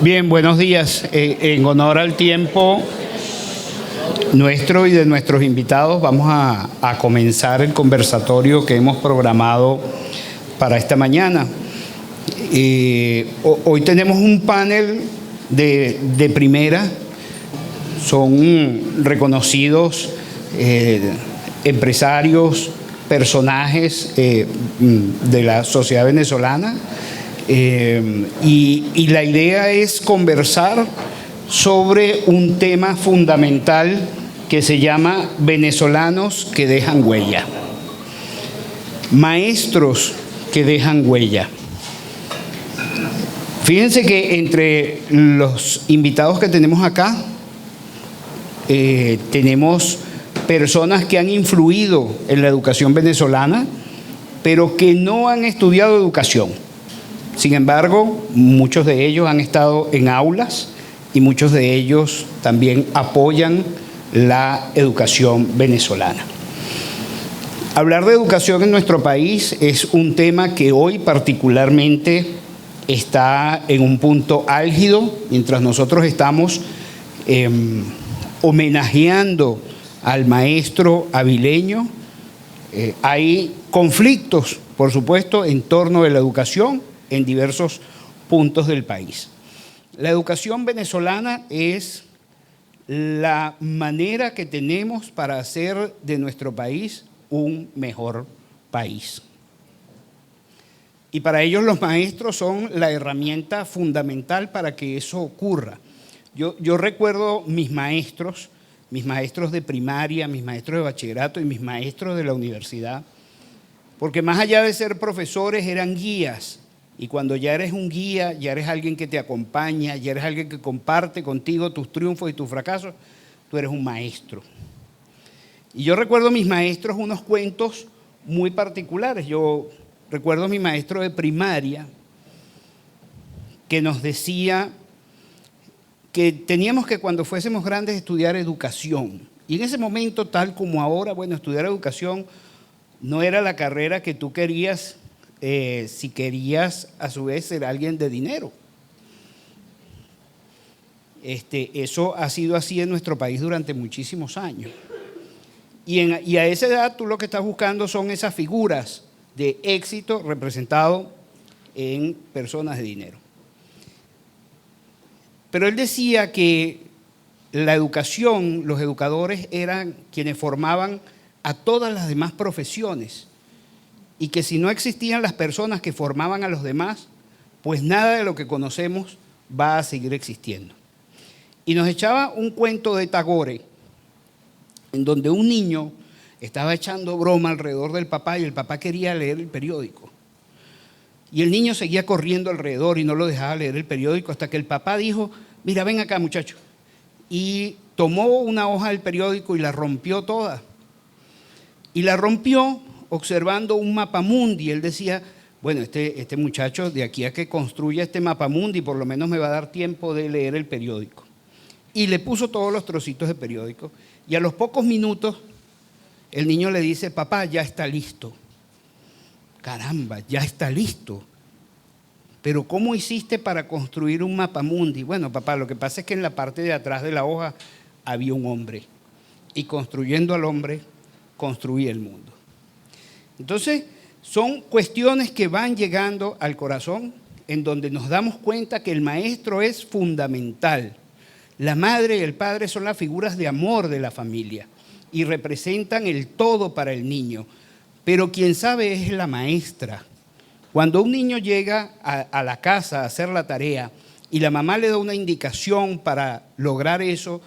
Bien, buenos días. En honor al tiempo nuestro y de nuestros invitados, vamos a comenzar el conversatorio que hemos programado para esta mañana. Hoy tenemos un panel de primera. Son reconocidos empresarios, personajes de la sociedad venezolana. Y la idea es conversar sobre un tema fundamental que se llama venezolanos que dejan huella, maestros que dejan huella. Fíjense que entre los invitados que tenemos acá tenemos personas que han influido en la educación venezolana, pero que no han estudiado educación. Sin embargo, muchos de ellos han estado en aulas y muchos de ellos también apoyan la educación venezolana. Hablar de educación en nuestro país es un tema que hoy particularmente está en un punto álgido, mientras nosotros estamos homenajeando al maestro avileño. Hay conflictos, por supuesto, en torno a la educación en diversos puntos del país. La educación venezolana es la manera que tenemos para hacer de nuestro país un mejor país. Y para ellos los maestros son la herramienta fundamental para que eso ocurra. Yo recuerdo mis maestros de primaria, mis maestros de bachillerato y mis maestros de la universidad, porque más allá de ser profesores eran guías. Y cuando ya eres un guía, ya eres alguien que te acompaña, ya eres alguien que comparte contigo tus triunfos y tus fracasos, tú eres un maestro. Y yo recuerdo a mis maestros unos cuentos muy particulares. Yo recuerdo a mi maestro de primaria que nos decía que teníamos que cuando fuésemos grandes estudiar educación. Y en ese momento, tal como ahora, bueno, estudiar educación no era la carrera que tú querías si querías a su vez ser alguien de dinero. Eso ha sido así en nuestro país durante muchísimos años. Y a esa edad tú lo que estás buscando son esas figuras de éxito representado en personas de dinero. Pero él decía que la educación, los educadores eran quienes formaban a todas las demás profesiones. Y que si no existían las personas que formaban a los demás, pues nada de lo que conocemos va a seguir existiendo. Y nos echaba un cuento de Tagore, en donde un niño estaba echando broma alrededor del papá y el papá quería leer el periódico. Y el niño seguía corriendo alrededor y no lo dejaba leer el periódico hasta que el papá dijo, mira, ven acá muchacho. Y tomó una hoja del periódico y la rompió toda. Y la rompió observando un mapamundi. Él decía, bueno, este muchacho de aquí a que construya este mapamundi por lo menos me va a dar tiempo de leer el periódico. Y le puso todos los trocitos de periódico y a los pocos minutos el niño le dice, papá, ya está listo. Caramba, ya está listo. Pero ¿cómo hiciste para construir un mapamundi? Bueno, papá, lo que pasa es que en la parte de atrás de la hoja había un hombre y construyendo al hombre construí el mundo. Entonces, son cuestiones que van llegando al corazón, en donde nos damos cuenta que el maestro es fundamental. La madre y el padre son las figuras de amor de la familia y representan el todo para el niño. Pero quien sabe es la maestra. Cuando un niño llega a la casa a hacer la tarea y la mamá le da una indicación para lograr eso,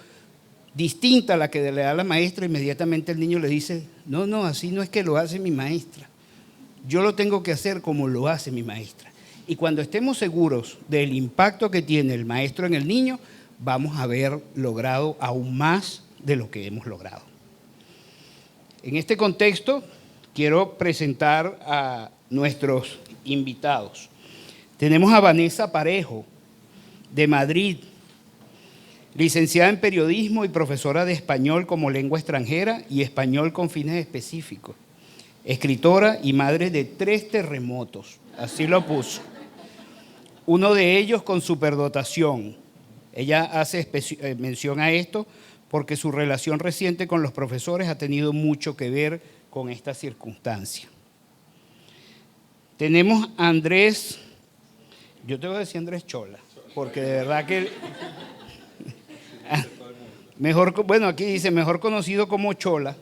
distinta a la que le da la maestra, inmediatamente el niño le dice, no, así no es que lo hace mi maestra. Yo lo tengo que hacer como lo hace mi maestra. Y cuando estemos seguros del impacto que tiene el maestro en el niño, vamos a haber logrado aún más de lo que hemos logrado. En este contexto, quiero presentar a nuestros invitados. Tenemos a Vanessa Parejo, de Madrid, licenciada en periodismo y profesora de español como lengua extranjera y español con fines específicos. Escritora y madre de 3 terremotos, así lo puso. uno de ellos con superdotación. Ella hace mención a esto porque su relación reciente con los profesores ha tenido mucho que ver con esta circunstancia. Tenemos a Andrés, yo te voy a decir Andrés Chola, porque de verdad que bueno, aquí dice mejor conocido como Chola.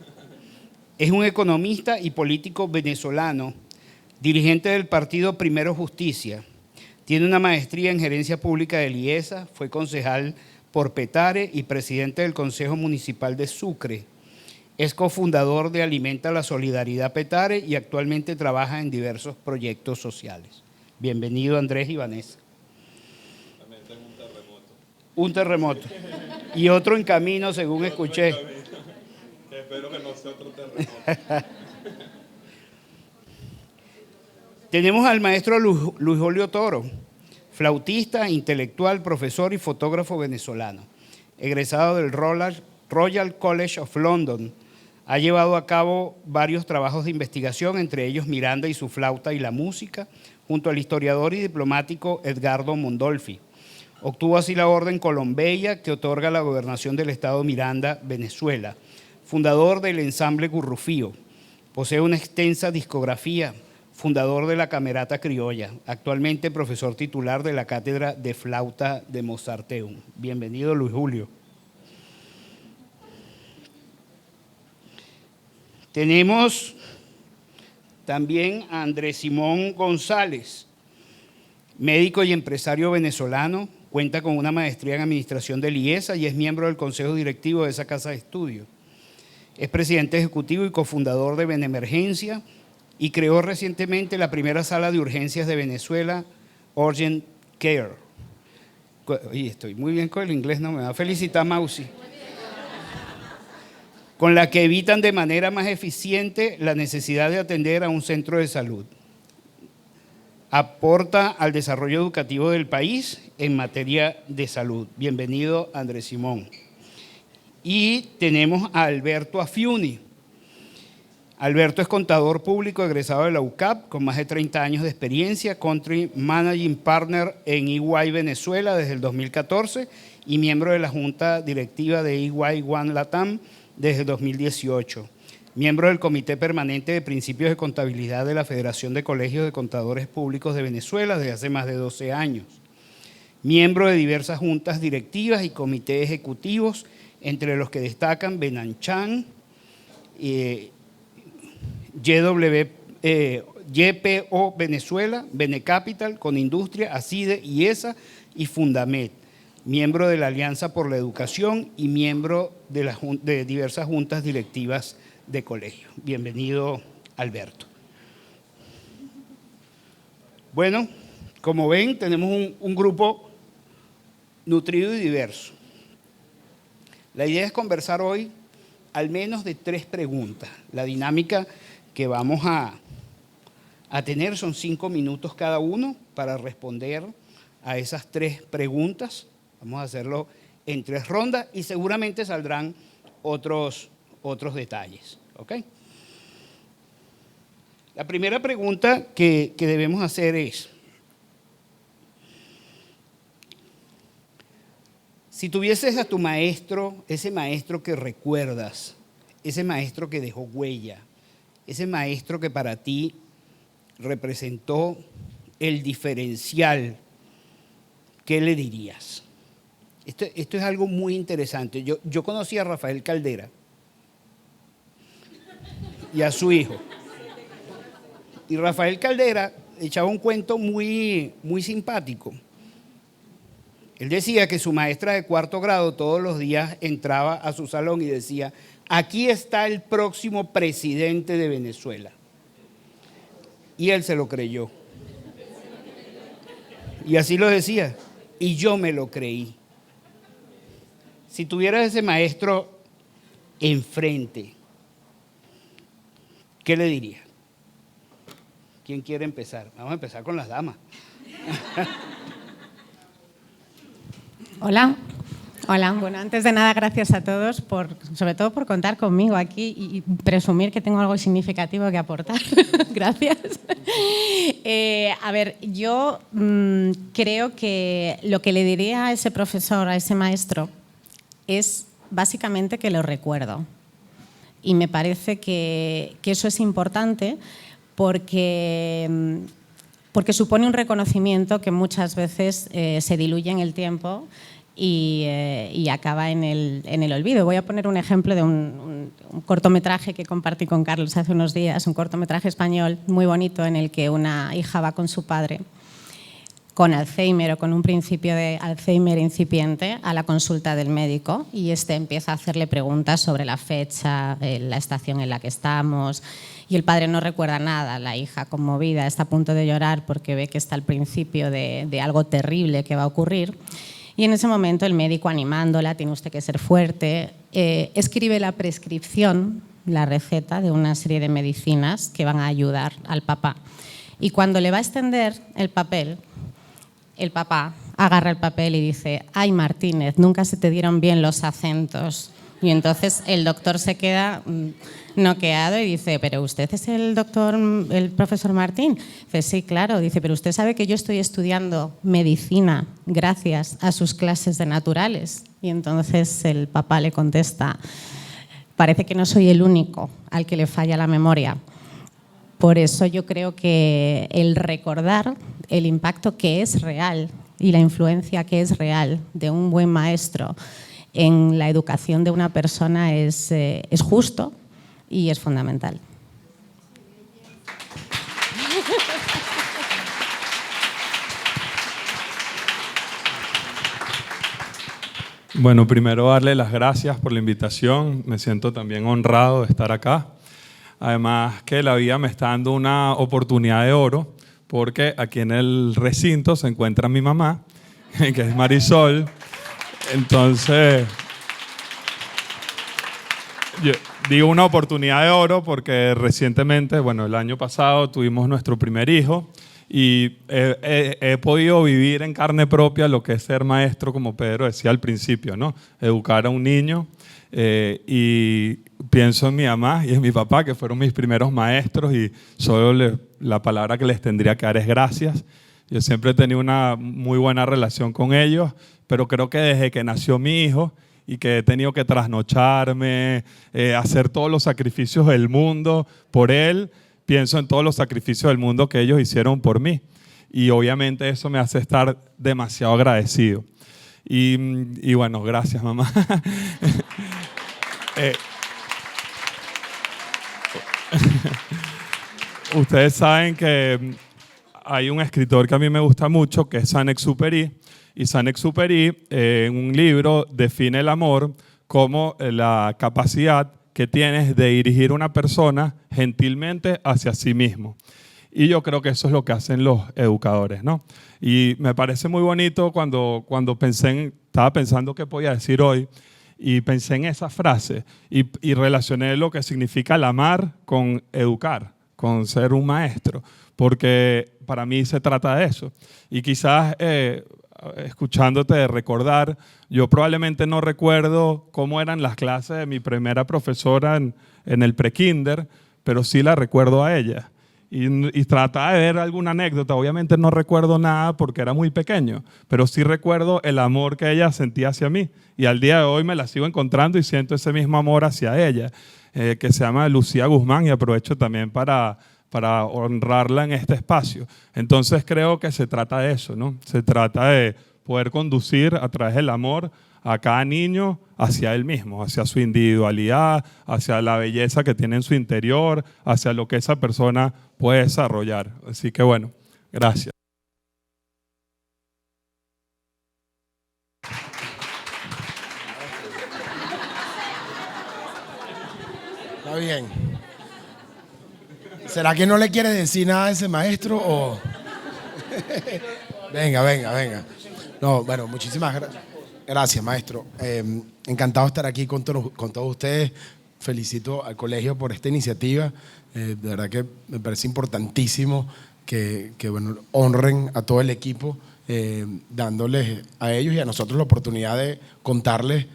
Es un economista y político venezolano, dirigente del partido Primero Justicia. Tiene una maestría en gerencia pública del IESA, fue concejal por Petare y presidente del Consejo Municipal de Sucre. Es cofundador de Alimenta la Solidaridad Petare y actualmente trabaja en diversos proyectos sociales. Bienvenido, Andrés y Vanessa. También tengo un terremoto. Un terremoto. Y otro en camino, según escuché. Espero que no sea otro terremoto. Tenemos al maestro Luis Julio Toro, flautista, intelectual, profesor y fotógrafo venezolano, egresado del Royal College of London. Ha llevado a cabo varios trabajos de investigación, entre ellos Miranda y su flauta y la música, junto al historiador y diplomático Edgardo Mondolfi. Obtuvo así la Orden Colombella, que otorga la gobernación del estado Miranda, Venezuela. Fundador del ensamble Gurrufío. Posee una extensa discografía. Fundador de la Camerata Criolla, actualmente profesor titular de la Cátedra de Flauta de Mozarteum. Bienvenido, Luis Julio. Tenemos también a Andrés Simón González, médico y empresario venezolano, cuenta con una maestría en administración del IESA y es miembro del consejo directivo de esa casa de estudio. Es presidente ejecutivo y cofundador de Benemergencia, y creó recientemente la primera sala de urgencias de Venezuela, Urgent Care. Oye, estoy muy bien con el inglés, no me va a felicitar Mausi. Con la que evitan de manera más eficiente la necesidad de atender a un centro de salud. Aporta al desarrollo educativo del país en materia de salud. Bienvenido, Andrés Simón. Y tenemos a Alberto Afiuni. Alberto es contador público egresado de la UCAP con más de 30 años de experiencia, Country Managing Partner en EY Venezuela desde el 2014 y miembro de la Junta Directiva de EY One Latam desde el 2018. Miembro del Comité Permanente de Principios de Contabilidad de la Federación de Colegios de Contadores Públicos de Venezuela desde hace más de 12 años. Miembro de diversas juntas directivas y comités ejecutivos, entre los que destacan Benanchan, YPO Venezuela, Benecapital, Conindustria, ACIDE, IESA y Fundamed, miembro de la Alianza por la Educación y miembro de diversas juntas directivas de colegio. Bienvenido, Alberto. Bueno, como ven, tenemos un grupo nutrido y diverso. La idea es conversar hoy al menos de 3 preguntas. La dinámica que vamos a tener son 5 minutos cada uno para responder a esas 3 preguntas. Vamos a hacerlo en 3 rondas y seguramente saldrán otros detalles. ¿Ok? La primera pregunta que debemos hacer es, si tuvieses a tu maestro, ese maestro que recuerdas, ese maestro que dejó huella, ese maestro que para ti representó el diferencial, ¿qué le dirías? Esto es algo muy interesante. Yo conocí a Rafael Caldera y a su hijo. Y Rafael Caldera echaba un cuento muy, muy simpático. Él decía que su maestra de 4º grado todos los días entraba a su salón y decía: aquí está el próximo presidente de Venezuela. Y él se lo creyó. Y así lo decía. Y yo me lo creí. Si tuvieras ese maestro enfrente, ¿qué le dirías? ¿Quién quiere empezar? Vamos a empezar con las damas. Hola, Hola, bueno, antes de nada, gracias a todos, sobre todo por contar conmigo aquí y presumir que tengo algo significativo que aportar. Gracias. A ver, yo creo que lo que le diría a ese profesor, a ese maestro, es básicamente que lo recuerdo. Y me parece que eso es importante porque supone un reconocimiento que muchas veces se diluye en el tiempo y acaba en el olvido. Voy a poner un ejemplo de un cortometraje que compartí con Carlos hace unos días, un cortometraje español muy bonito en el que una hija va con su padre con Alzheimer o con un principio de Alzheimer incipiente a la consulta del médico y empieza a hacerle preguntas sobre la fecha, la estación en la que estamos, y el padre no recuerda nada. La hija, conmovida, está a punto de llorar porque ve que está al principio de algo terrible que va a ocurrir. Y en ese momento el médico, animándola, tiene usted que ser fuerte, escribe la prescripción, la receta de una serie de medicinas que van a ayudar al papá. Y cuando le va a extender el papel, el papá agarra el papel y dice: «Ay, Martínez, nunca se te dieron bien los acentos». Y entonces el doctor se queda noqueado y dice: «¿Pero usted es el profesor Martín?». Dice: «Sí, claro». Dice: «Pero usted sabe que yo estoy estudiando medicina gracias a sus clases de naturales». Y entonces el papá le contesta: «Parece que no soy el único al que le falla la memoria». Por eso yo creo que el recordar el impacto que es real y la influencia que es real de un buen maestro en la educación de una persona es justo y es fundamental. Bueno, primero darle las gracias por la invitación. Me siento también honrado de estar acá. Además que la vida me está dando una oportunidad de oro, porque aquí en el recinto se encuentra mi mamá, que es Marisol. Entonces, yo digo una oportunidad de oro porque recientemente, bueno, el año pasado tuvimos nuestro primer hijo y he podido vivir en carne propia lo que es ser maestro, como Pedro decía al principio, ¿no? Educar a un niño. Y pienso en mi mamá y en mi papá, que fueron mis primeros maestros, y solo la palabra que les tendría que dar es gracias. Yo siempre he tenido una muy buena relación con ellos, pero creo que desde que nació mi hijo y que he tenido que trasnocharme, hacer todos los sacrificios del mundo por él, pienso en todos los sacrificios del mundo que ellos hicieron por mí. Y obviamente eso me hace estar demasiado agradecido. Y bueno, gracias, mamá. Ustedes saben que hay un escritor que a mí me gusta mucho, que es Saint-Exupéry, y Saint-Exupéry en un libro define el amor como la capacidad que tienes de dirigir a una persona gentilmente hacia sí mismo. Y yo creo que eso es lo que hacen los educadores, ¿no? Y me parece muy bonito cuando estaba pensando qué podía decir hoy, y pensé en esa frase y relacioné lo que significa el amar con educar, con ser un maestro, porque para mí se trata de eso. Y quizás escuchándote recordar, yo probablemente no recuerdo cómo eran las clases de mi primera profesora en el prekinder, pero sí la recuerdo a ella. Y trataba de ver alguna anécdota. Obviamente no recuerdo nada porque era muy pequeño, pero sí recuerdo el amor que ella sentía hacia mí. Y al día de hoy me la sigo encontrando y siento ese mismo amor hacia ella, que se llama Lucía Guzmán, y aprovecho también para honrarla en este espacio. Entonces creo que se trata de eso, ¿no? Se trata de poder conducir a través del amor a cada niño hacia él mismo, hacia su individualidad, hacia la belleza que tiene en su interior, hacia lo que esa persona puede desarrollar. Así que bueno, gracias. Está bien. ¿Será que no le quiere decir nada a ese maestro o...? Venga. No, bueno, muchísimas gracias. Gracias, maestro. Encantado de estar aquí con todos ustedes. Felicito al colegio por esta iniciativa. De verdad que me parece importantísimo que bueno, honren a todo el equipo dándoles a ellos y a nosotros la oportunidad de contarles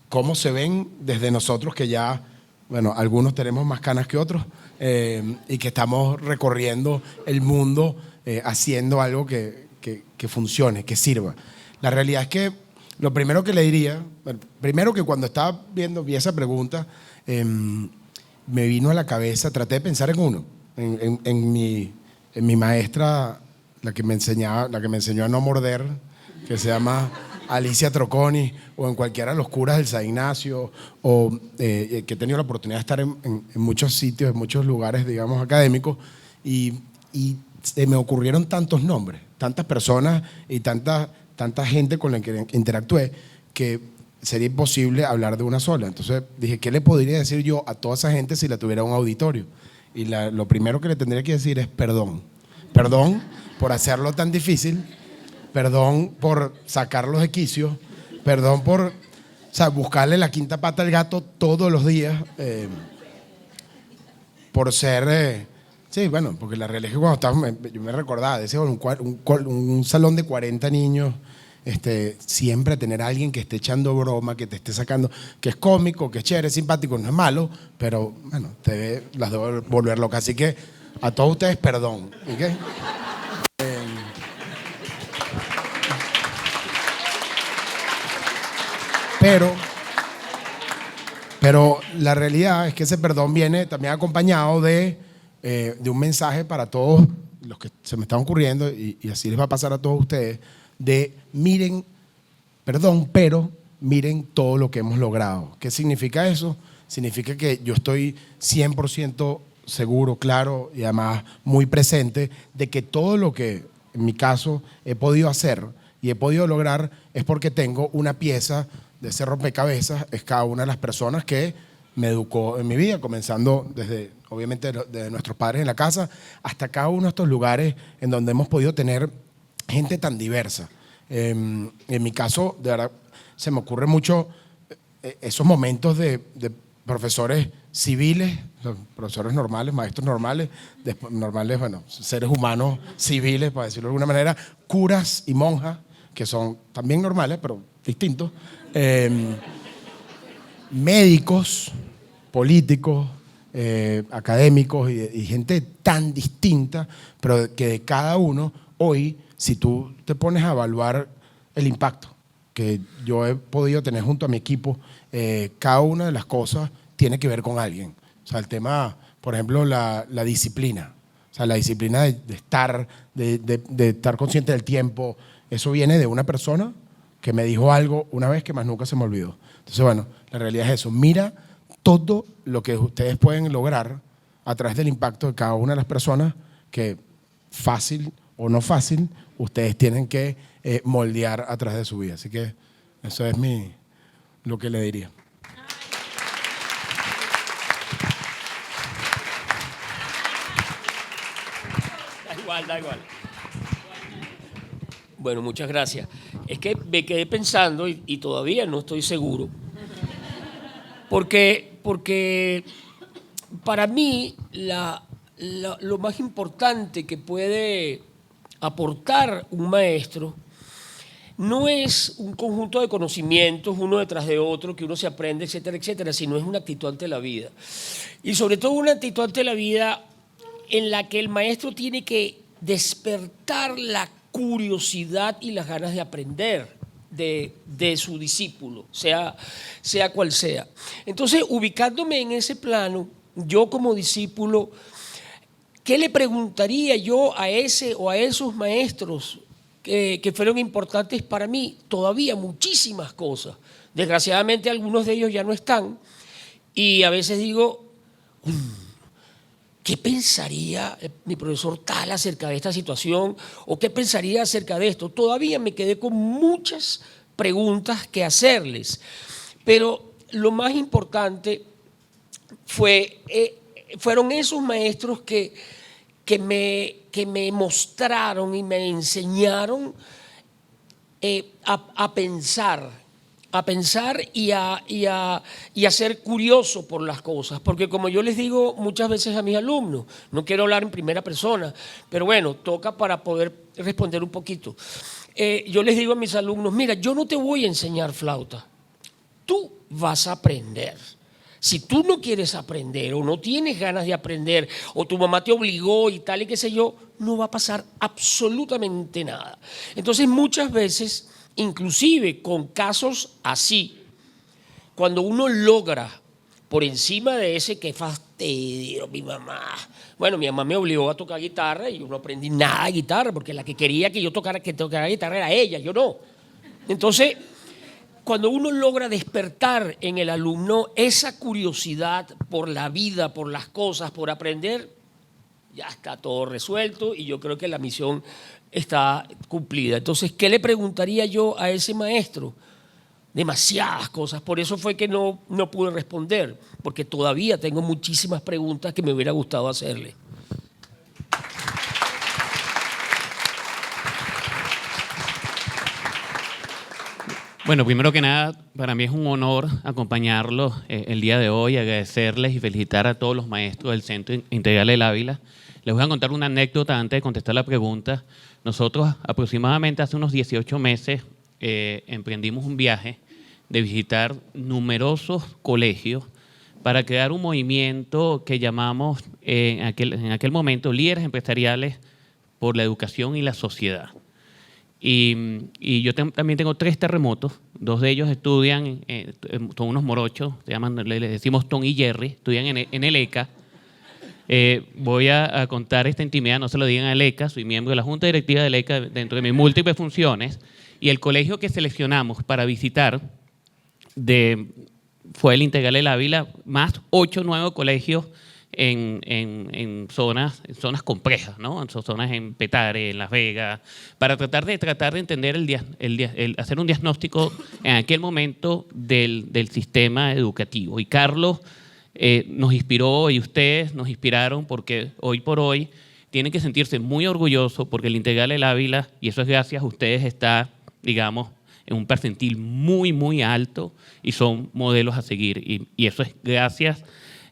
cómo se ven desde nosotros que ya, bueno, algunos tenemos más canas que otros y que estamos recorriendo el mundo haciendo algo que funcione, que sirva. La realidad es que lo primero que le diría, bueno, primero que cuando estaba vi esa pregunta, me vino a la cabeza, traté de pensar en uno, en mi maestra, la que me enseñó a no morder, que se llama Alicia Trocconi, o en cualquiera de los curas del San Ignacio, o que he tenido la oportunidad de estar en muchos sitios, en muchos lugares, digamos, académicos, y se me ocurrieron tantos nombres, tantas personas y tanta gente con la que interactué, que sería imposible hablar de una sola. Entonces dije, ¿qué le podría decir yo a toda esa gente si la tuviera en un auditorio? Y lo primero que le tendría que decir es perdón. Perdón por hacerlo tan difícil, perdón por sacarlos de quicio, perdón por buscarle la quinta pata al gato todos los días, por ser... sí, bueno, porque la realidad es que cuando estaba, yo me recordaba, decía, un salón de 40 niños, siempre tener a alguien que esté echando broma, que te esté sacando, que es cómico, que es chévere, simpático, no es malo, pero bueno, las debo volver locas. Así que a todos ustedes, perdón. ¿Okay? Pero la realidad es que ese perdón viene también acompañado de un mensaje para todos los que se me están ocurriendo, y así les va a pasar a todos ustedes, de miren, perdón, pero miren todo lo que hemos logrado. ¿Qué significa eso? Significa que yo estoy 100% seguro, claro, y además muy presente de que todo lo que en mi caso he podido hacer y he podido lograr es porque tengo una pieza de ese rompecabezas, es cada una de las personas que me educó en mi vida, comenzando desde, obviamente, de nuestros padres en la casa, hasta cada uno de estos lugares en donde hemos podido tener gente tan diversa. En mi caso, de verdad, se me ocurre mucho esos momentos de profesores civiles, profesores normales, maestros normales, normales, bueno, seres humanos civiles, para decirlo de alguna manera, curas y monjas, que son también normales, pero distintos, médicos, políticos, académicos y gente tan distinta, pero que de cada uno, hoy, si tú te pones a evaluar el impacto que yo he podido tener junto a mi equipo, cada una de las cosas tiene que ver con alguien. O sea, el tema, por ejemplo, la disciplina. O sea, la disciplina de estar consciente del tiempo, eso viene de una persona que me dijo algo una vez que más nunca se me olvidó. Entonces, bueno, la realidad es eso. Mira todo lo que ustedes pueden lograr a través del impacto de cada una de las personas que, fácil o no fácil, ustedes tienen que moldear a través de su vida. Así que eso es lo que le diría. Da igual. Bueno, muchas gracias. Es que me quedé pensando y todavía no estoy seguro. Porque para mí lo más importante que puede aportar un maestro no es un conjunto de conocimientos uno detrás de otro que uno se aprende, etcétera, etcétera, sino es una actitud ante la vida. Y sobre todo una actitud ante la vida en la que el maestro tiene que despertar la curiosidad y las ganas de aprender de su discípulo, sea cual sea. Entonces, ubicándome en ese plano, yo como discípulo, ¿qué le preguntaría yo a ese o a esos maestros que fueron importantes para mí? Todavía muchísimas cosas. Desgraciadamente algunos de ellos ya no están y a veces digo, ¿qué pensaría mi profesor tal acerca de esta situación? ¿O qué pensaría acerca de esto? Todavía me quedé con muchas preguntas que hacerles. Pero lo más importante fueron esos maestros que me mostraron y me enseñaron a pensar y a ser curioso por las cosas, porque como yo les digo muchas veces a mis alumnos, no quiero hablar en primera persona, pero bueno, toca para poder responder un poquito. yo les digo a mis alumnos, mira, yo no te voy a enseñar flauta, tú vas a aprender. Si tú no quieres aprender o no tienes ganas de aprender o tu mamá te obligó y tal y qué sé yo, no va a pasar absolutamente nada. Entonces muchas veces, inclusive con casos así, cuando uno logra por encima de ese que fastidio, mi mamá. Bueno, mi mamá me obligó a tocar guitarra y yo no aprendí nada de guitarra porque la que quería que yo tocara guitarra era ella, yo no. Entonces, cuando uno logra despertar en el alumno esa curiosidad por la vida, por las cosas, por aprender, ya está todo resuelto y yo creo que la misión está cumplida. Entonces, ¿qué le preguntaría yo a ese maestro? Demasiadas cosas, por eso fue que no pude responder, porque todavía tengo muchísimas preguntas que me hubiera gustado hacerle. Bueno, primero que nada, para mí es un honor acompañarlos el día de hoy, agradecerles y felicitar a todos los maestros del Centro Integral El Ávila. Les voy a contar una anécdota antes de contestar la pregunta. Nosotros aproximadamente hace unos 18 meses emprendimos un viaje de visitar numerosos colegios para crear un movimiento que llamamos en aquel momento Líderes Empresariales por la Educación y la Sociedad. Y yo también tengo 3 terremotos, 2 de ellos estudian, son unos morochos, les decimos Tom y Jerry, estudian en el ECA. Voy a contar esta intimidad, no se lo digan al ECA, soy miembro de la Junta Directiva del ECA dentro de mis múltiples funciones, y el colegio que seleccionamos para visitar fue el Integral El Ávila, más 8 nuevos colegios en zonas complejas, ¿no? En zonas en Petare, en Las Vegas, para tratar de entender hacer un diagnóstico en aquel momento del sistema educativo. Y Carlos nos inspiró y ustedes nos inspiraron porque hoy por hoy tienen que sentirse muy orgullosos porque el Integral El Ávila, y eso es gracias a ustedes, está, digamos, en un percentil muy, muy alto y son modelos a seguir. Y eso es gracias.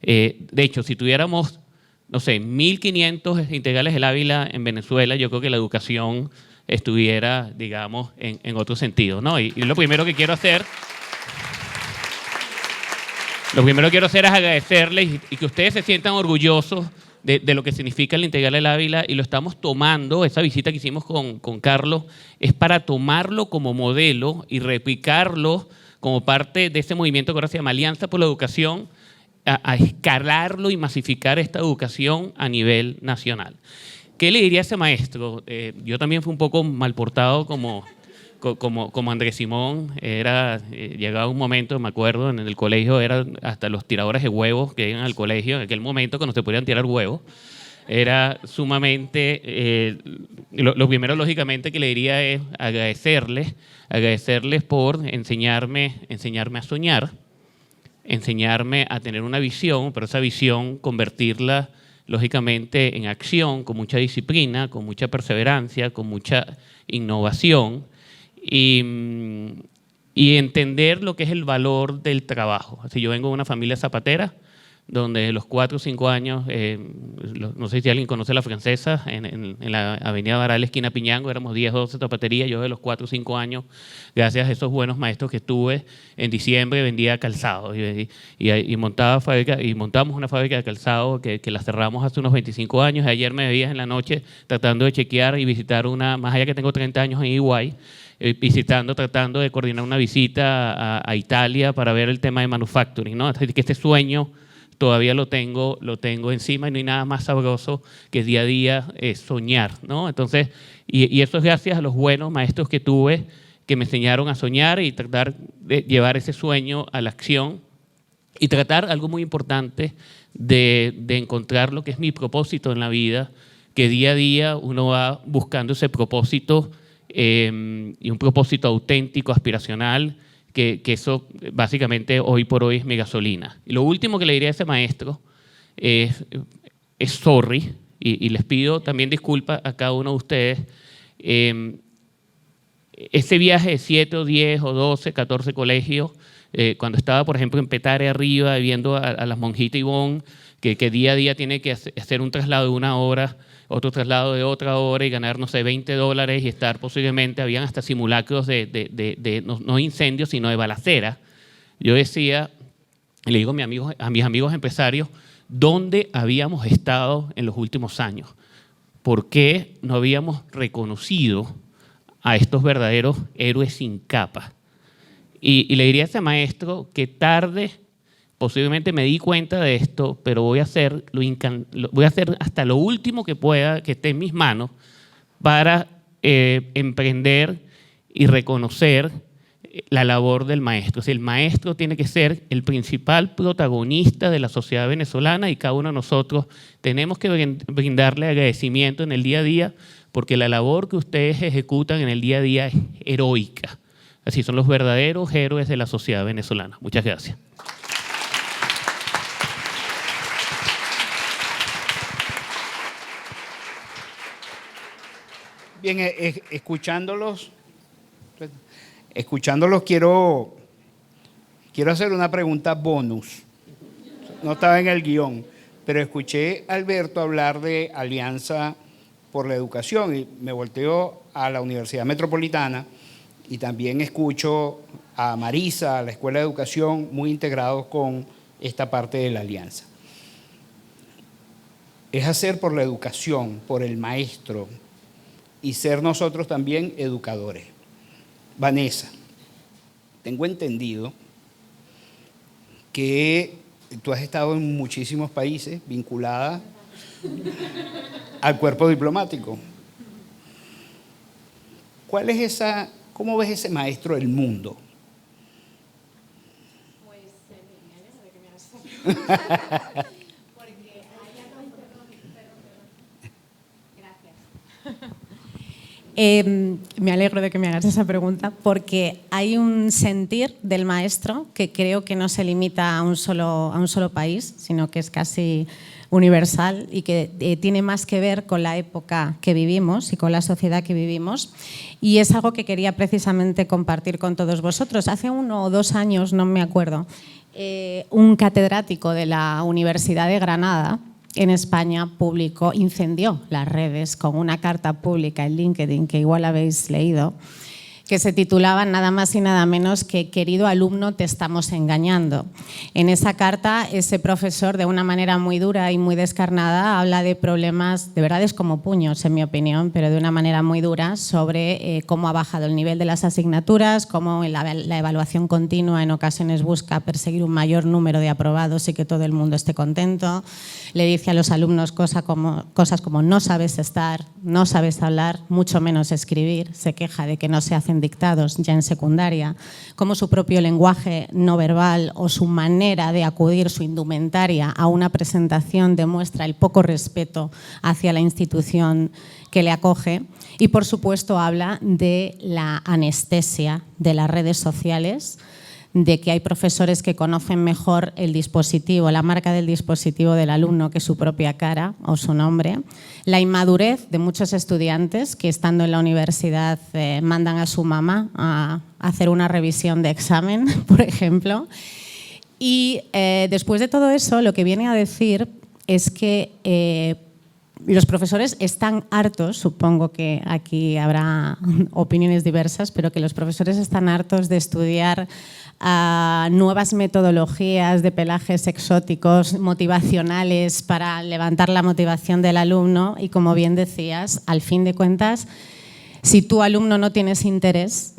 De hecho, si tuviéramos, no sé, 1.500 integrales del Ávila en Venezuela, yo creo que la educación estuviera, digamos, en otro sentido, ¿no? Y lo primero que quiero hacer es agradecerles y que ustedes se sientan orgullosos de lo que significa el Integral del Ávila, y lo estamos tomando, esa visita que hicimos con Carlos, es para tomarlo como modelo y replicarlo como parte de ese movimiento que ahora se llama Alianza por la Educación, a escalarlo y masificar esta educación a nivel nacional. ¿Qué le diría a ese maestro? Yo también fui un poco mal portado como Andrés Simón. Llegaba un momento, me acuerdo, en el colegio eran hasta los tiradores de huevos que iban al colegio, en aquel momento cuando se podían tirar huevos. Era sumamente... lo primero, lógicamente, que le diría es agradecerles por enseñarme a soñar, enseñarme a tener una visión, pero esa visión convertirla, lógicamente, en acción, con mucha disciplina, con mucha perseverancia, con mucha innovación y entender lo que es el valor del trabajo. Así, yo vengo de una familia zapatera, donde los 4 o 5 años, no sé si alguien conoce La Francesa, en la avenida Baral, esquina Piñango, éramos 10 o 12 zapaterías. Yo de los 4 o 5 años, gracias a esos buenos maestros que tuve, en diciembre vendía calzado y montamos una fábrica de calzado que la cerramos hace unos 25 años. Ayer me veías en la noche tratando de chequear y visitar más allá que tengo 30 años en Iguay, tratando de coordinar una visita a Italia para ver el tema de manufacturing, ¿no? Así que este sueño todavía lo tengo encima y no hay nada más sabroso que día a día soñar, ¿no? Entonces, y eso es gracias a los buenos maestros que tuve que me enseñaron a soñar y tratar de llevar ese sueño a la acción y tratar algo muy importante de encontrar lo que es mi propósito en la vida, que día a día uno va buscando ese propósito y un propósito auténtico, aspiracional, que eso básicamente hoy por hoy es mi gasolina. Y lo último que le diría a ese maestro es sorry, y les pido también disculpas a cada uno de ustedes. ese viaje de 7 o 10 o 12, 14 colegios, cuando estaba, por ejemplo, en Petare arriba, viendo a las monjitas Ivonne, que día a día tiene que hacer un traslado de 1 hora, otro traslado de otra hora y ganar, no sé, $20 y estar posiblemente, habían hasta simulacros no incendios, sino de balacera. Yo decía, le digo a mis amigos empresarios, ¿dónde habíamos estado en los últimos años? ¿Por qué no habíamos reconocido a estos verdaderos héroes sin capa? Y le diría a ese maestro que tarde, posiblemente me di cuenta de esto, pero voy a hacer hasta lo último que pueda, que esté en mis manos, para emprender y reconocer la labor del maestro. O sea, el maestro tiene que ser el principal protagonista de la sociedad venezolana y cada uno de nosotros tenemos que brindarle agradecimiento en el día a día porque la labor que ustedes ejecutan en el día a día es heroica. Así son los verdaderos héroes de la sociedad venezolana. Muchas gracias. Bien, escuchándolos quiero hacer una pregunta bonus. No estaba en el guión, pero escuché a Alberto hablar de Alianza por la Educación y me volteo a la Universidad Metropolitana y también escucho a Marisa, a la Escuela de Educación, muy integrados con esta parte de la Alianza. Es hacer por la educación, por el maestro y ser nosotros también educadores. Vanessa, tengo entendido que tú has estado en muchísimos países vinculada al cuerpo diplomático. ¿Cuál es cómo ves ese maestro del mundo? Pues me alegro de que me hagas porque me alegro de que me hagas esa pregunta porque hay un sentir del maestro que creo que no se limita a un solo país, sino que es casi universal y que tiene más que ver con la época que vivimos y con la sociedad que vivimos. Y es algo que quería precisamente compartir con todos vosotros. Hace 1 o 2 años, no me acuerdo, un catedrático de la Universidad de Granada en España incendió las redes con una carta pública en LinkedIn que igual habéis leído, que se titulaba nada más y nada menos que «Querido alumno, te estamos engañando». En esa carta, ese profesor, de una manera muy dura y muy descarnada, habla de problemas, de verdad es como puños, en mi opinión, pero de una manera muy dura, sobre cómo ha bajado el nivel de las asignaturas, cómo la evaluación continua en ocasiones busca perseguir un mayor número de aprobados y que todo el mundo esté contento. Le dice a los alumnos cosas como no sabes estar, no sabes hablar, mucho menos escribir. Se queja de que no se hacen dictados ya en secundaria, como su propio lenguaje no verbal o su manera de acudir, su indumentaria a una presentación demuestra el poco respeto hacia la institución que le acoge. Y por supuesto habla de la anestesia de las redes sociales, de que hay profesores que conocen mejor el dispositivo, la marca del dispositivo del alumno que su propia cara o su nombre, la inmadurez de muchos estudiantes que estando en la universidad mandan a su mamá a hacer una revisión de examen, por ejemplo. Y después de todo eso, lo que viene a decir es que los profesores están hartos, supongo que aquí habrá opiniones diversas, pero que los profesores están hartos de estudiar nuevas metodologías de pelajes exóticos, motivacionales, para levantar la motivación del alumno. Y como bien decías, al fin de cuentas, si tu alumno no tienes interés,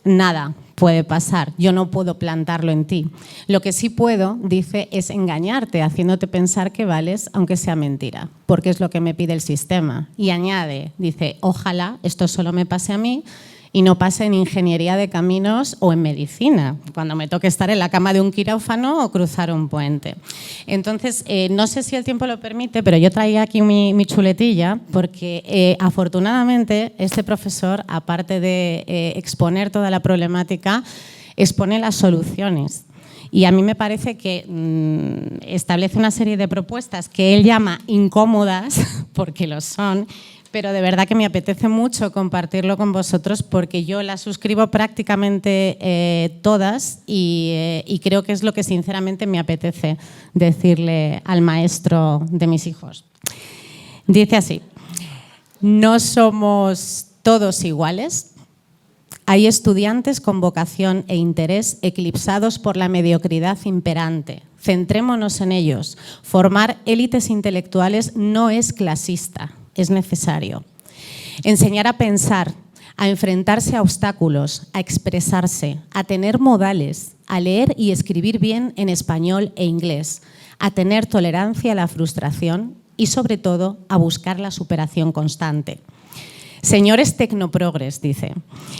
nada puede pasar. Yo no puedo plantarlo en ti. Lo que sí puedo, dice, es engañarte, haciéndote pensar que vales, aunque sea mentira, porque es lo que me pide el sistema. Y añade, dice, ojalá esto solo me pase a mí y no pase en ingeniería de caminos o en medicina, cuando me toque estar en la cama de un quirófano o cruzar un puente. Entonces, no sé si el tiempo lo permite, pero yo traía aquí mi chuletilla, porque afortunadamente este profesor, aparte de exponer toda la problemática, expone las soluciones. Y a mí me parece que establece una serie de propuestas que él llama incómodas, porque lo son, pero de verdad que me apetece mucho compartirlo con vosotros porque yo las suscribo prácticamente todas y creo que es lo que sinceramente me apetece decirle al maestro de mis hijos. Dice así: no somos todos iguales. Hay estudiantes con vocación e interés eclipsados por la mediocridad imperante. Centrémonos en ellos. Formar élites intelectuales no es clasista, es necesario. Enseñar a pensar, a enfrentarse a obstáculos, a expresarse, a tener modales, a leer y escribir bien en español e inglés, a tener tolerancia a la frustración y, sobre todo, a buscar la superación constante. Señores tecnoprogres, dice,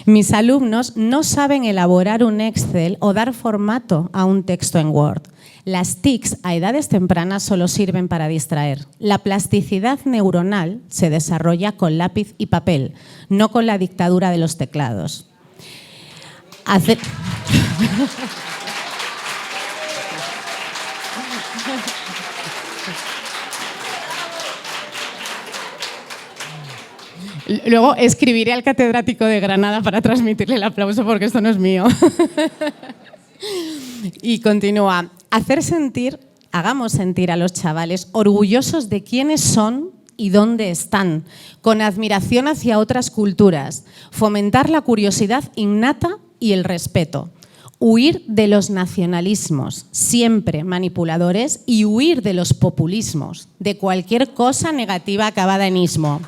mis alumnos no saben elaborar un Excel o dar formato a un texto en Word. Las TICs a edades tempranas solo sirven para distraer. La plasticidad neuronal se desarrolla con lápiz y papel, no con la dictadura de los teclados. Luego escribiré al catedrático de Granada para transmitirle el aplauso porque esto no es mío. Y continúa, hagamos sentir a los chavales orgullosos de quiénes son y dónde están, con admiración hacia otras culturas, fomentar la curiosidad innata y el respeto. Huir de los nacionalismos, siempre manipuladores, y huir de los populismos, de cualquier cosa negativa acabada en ismo.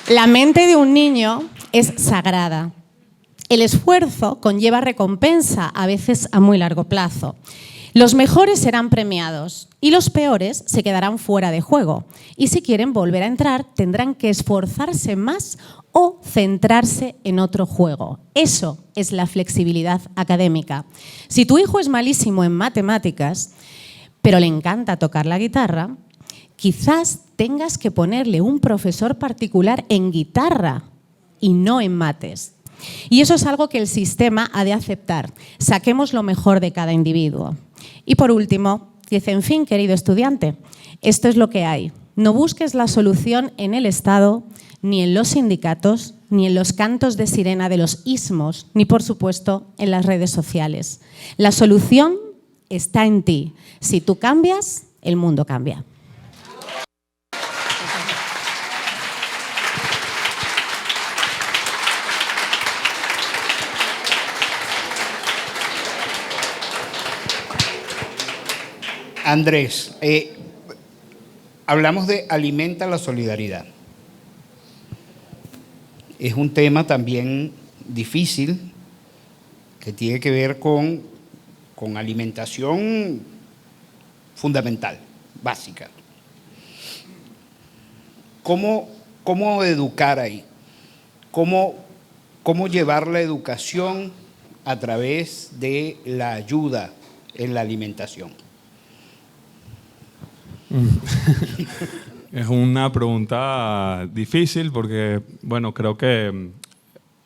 La mente de un niño es sagrada. El esfuerzo conlleva recompensa, a veces a muy largo plazo. Los mejores serán premiados y los peores se quedarán fuera de juego. Y si quieren volver a entrar, tendrán que esforzarse más o centrarse en otro juego. Eso es la flexibilidad académica. Si tu hijo es malísimo en matemáticas, pero le encanta tocar la guitarra, quizás tengas que ponerle un profesor particular en guitarra y no en mates. Y eso es algo que el sistema ha de aceptar. Saquemos lo mejor de cada individuo. Y por último, dice, en fin, querido estudiante, esto es lo que hay. No busques la solución en el Estado, ni en los sindicatos, ni en los cantos de sirena de los ismos, ni por supuesto en las redes sociales. La solución está en ti. Si tú cambias, el mundo cambia. Andrés, hablamos de alimenta la solidaridad. Es un tema también difícil que tiene que ver con alimentación fundamental, básica. ¿Cómo educar ahí? ¿Cómo llevar la educación a través de la ayuda en la alimentación? Es una pregunta difícil porque, bueno, creo que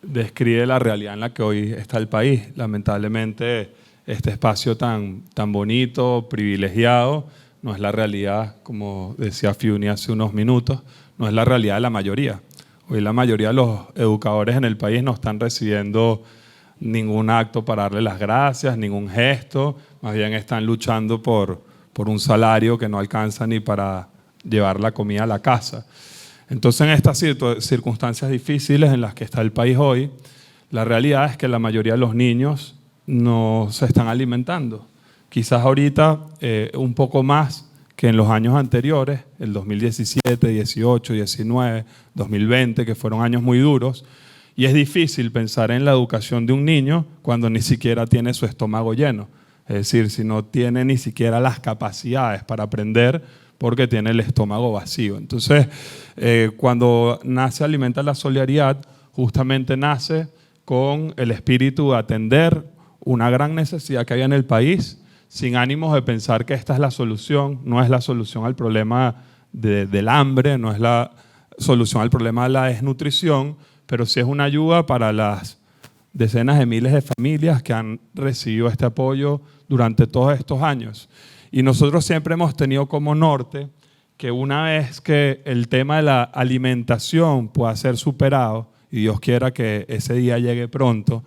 describe la realidad en la que hoy está el país. Lamentablemente, este espacio tan bonito, privilegiado, no es la realidad, como decía Fiuni hace unos minutos, no es la realidad de la mayoría. Hoy la mayoría de los educadores en el país no están recibiendo ningún acto para darle las gracias, ningún gesto, más bien están luchando por un salario que no alcanza ni para llevar la comida a la casa. Entonces, en estas circunstancias difíciles en las que está el país hoy, la realidad es que la mayoría de los niños no se están alimentando. Quizás ahorita un poco más que en los años anteriores, el 2017, 18, 19, 2020, que fueron años muy duros, y es difícil pensar en la educación de un niño cuando ni siquiera tiene su estómago lleno. Es decir, si no tiene ni siquiera las capacidades para aprender porque tiene el estómago vacío. Entonces, cuando nace Alimenta la Solidaridad, justamente nace con el espíritu de atender una gran necesidad que hay en el país, sin ánimos de pensar que esta es la solución, no es la solución al problema del hambre, no es la solución al problema de la desnutrición, pero sí es una ayuda para las decenas de miles de familias que han recibido este apoyo durante todos estos años. Y nosotros siempre hemos tenido como norte que una vez que el tema de la alimentación pueda ser superado, y Dios quiera que ese día llegue pronto,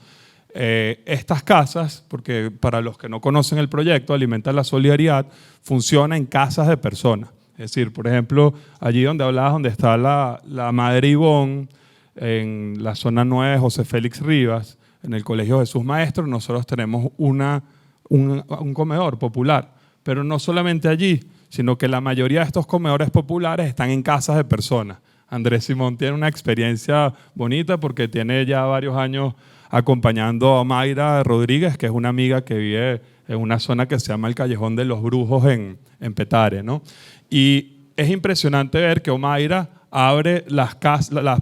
estas casas, porque para los que no conocen el proyecto, Alimenta la Solidaridad, funciona en casas de personas. Es decir, por ejemplo, allí donde hablabas, donde está la Madre Ivonne, en la zona 9 José Félix Rivas, en el Colegio Jesús Maestro, nosotros tenemos un comedor popular. Pero no solamente allí, sino que la mayoría de estos comedores populares están en casas de personas. Andrés Simón tiene una experiencia bonita porque tiene ya varios años acompañando a Mayra Rodríguez, que es una amiga que vive en una zona que se llama el Callejón de los Brujos en Petare, ¿no? Y es impresionante ver que Omaira abre las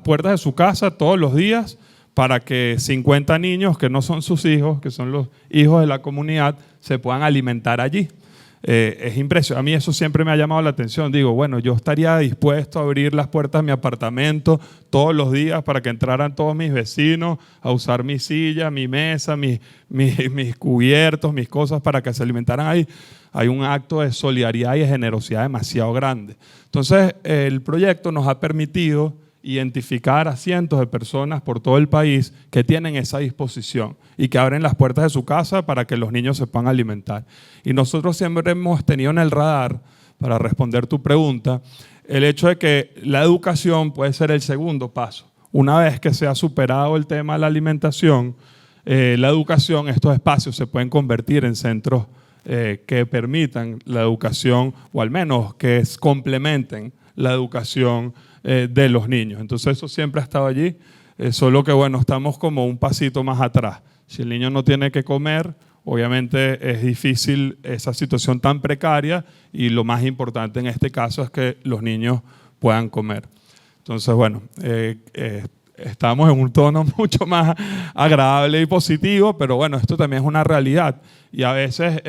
puertas de su casa todos los días para que 50 niños que no son sus hijos, que son los hijos de la comunidad, se puedan alimentar allí. Es impresionante. A mí eso siempre me ha llamado la atención. Digo, bueno, yo estaría dispuesto a abrir las puertas de mi apartamento todos los días para que entraran todos mis vecinos a usar mi silla, mi mesa, mis cubiertos, mis cosas para que se alimentaran ahí. Hay un acto de solidaridad y de generosidad demasiado grande. Entonces, el proyecto nos ha permitido identificar a cientos de personas por todo el país que tienen esa disposición y que abren las puertas de su casa para que los niños se puedan alimentar. Y nosotros siempre hemos tenido en el radar, para responder tu pregunta, el hecho de que la educación puede ser el segundo paso. Una vez que se ha superado el tema de la alimentación, la educación, estos espacios se pueden convertir en centros que permitan la educación, o al menos que complementen la educación de los niños. Entonces eso siempre ha estado allí, solo que bueno, estamos como un pasito más atrás. Si el niño no tiene que comer, obviamente es difícil esa situación tan precaria y lo más importante en este caso es que los niños puedan comer. Entonces bueno, estamos en un tono mucho más agradable y positivo, pero bueno, esto también es una realidad y a veces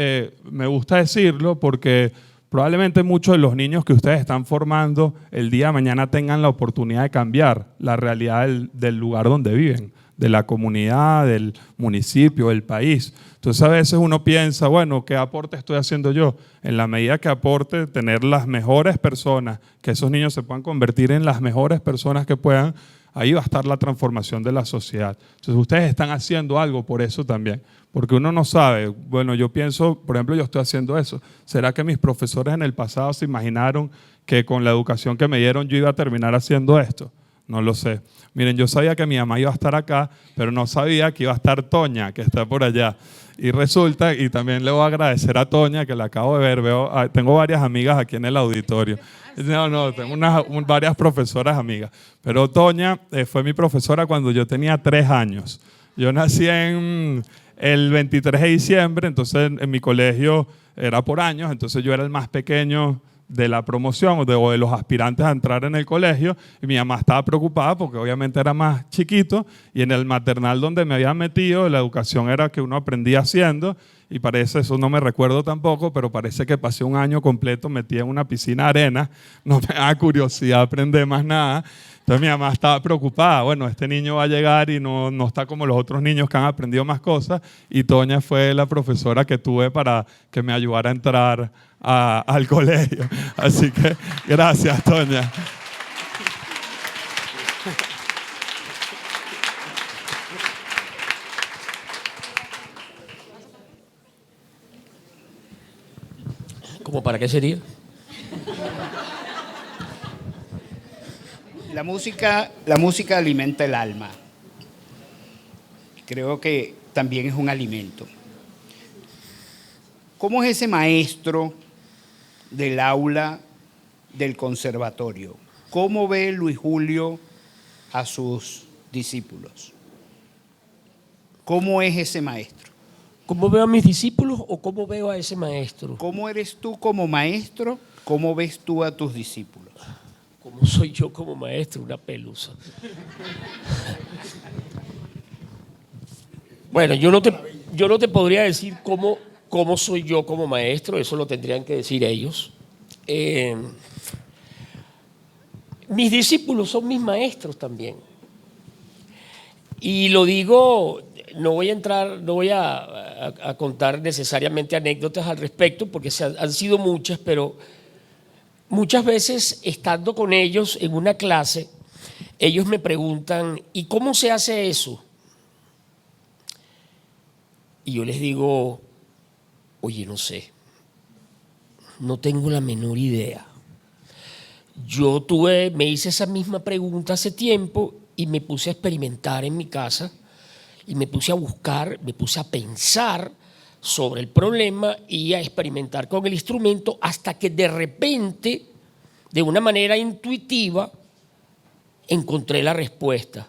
me gusta decirlo porque probablemente muchos de los niños que ustedes están formando el día de mañana tengan la oportunidad de cambiar la realidad del lugar donde viven, de la comunidad, del municipio, del país. Entonces a veces uno piensa, bueno, ¿qué aporte estoy haciendo yo? En la medida que aporte tener las mejores personas, que esos niños se puedan convertir en las mejores personas que puedan, ahí va a estar la transformación de la sociedad. Entonces ustedes están haciendo algo por eso también. Porque uno no sabe, bueno, yo pienso, por ejemplo, yo estoy haciendo eso. ¿Será que mis profesores en el pasado se imaginaron que con la educación que me dieron yo iba a terminar haciendo esto? No lo sé. Miren, yo sabía que mi mamá iba a estar acá, pero no sabía que iba a estar Toña, que está por allá. Y resulta, y también le voy a agradecer a Toña, que la acabo de ver, tengo varias amigas aquí en el auditorio. No, tengo varias profesoras amigas. Pero Toña fue mi profesora cuando yo tenía 3 años. Yo nací el 23 de diciembre, entonces en mi colegio era por años, entonces yo era el más pequeño de la promoción o de los aspirantes a entrar en el colegio y mi mamá estaba preocupada porque obviamente era más chiquito y en el maternal donde me habían metido la educación era que uno aprendía haciendo y parece, eso no me recuerdo tampoco, pero parece que pasé un año completo metida en una piscina de arena, no me da curiosidad aprender más nada. Entonces mi mamá estaba preocupada, bueno, este niño va a llegar y no está como los otros niños que han aprendido más cosas y Toña fue la profesora que tuve para que me ayudara a entrar al colegio. Así que gracias, Toña. ¿Cómo para qué sería? La música alimenta el alma. Creo que también es un alimento. ¿Cómo es ese maestro del aula del conservatorio? ¿Cómo ve Luis Julio a sus discípulos? ¿Cómo es ese maestro? ¿Cómo veo a mis discípulos o cómo veo a ese maestro? ¿Cómo eres tú como maestro? ¿Cómo ves tú a tus discípulos? ¿Cómo soy yo como maestro? Una pelusa. Bueno, yo no te podría decir cómo soy yo como maestro, eso lo tendrían que decir ellos. Mis discípulos son mis maestros también. Y lo digo, no voy a contar necesariamente anécdotas al respecto, porque han sido muchas, pero muchas veces estando con ellos en una clase, ellos me preguntan, ¿y cómo se hace eso? Y yo les digo, oye, no sé, no tengo la menor idea. Me hice esa misma pregunta hace tiempo y me puse a experimentar en mi casa y me puse a buscar, me puse a pensar sobre el problema y a experimentar con el instrumento hasta que de repente, de una manera intuitiva, encontré la respuesta.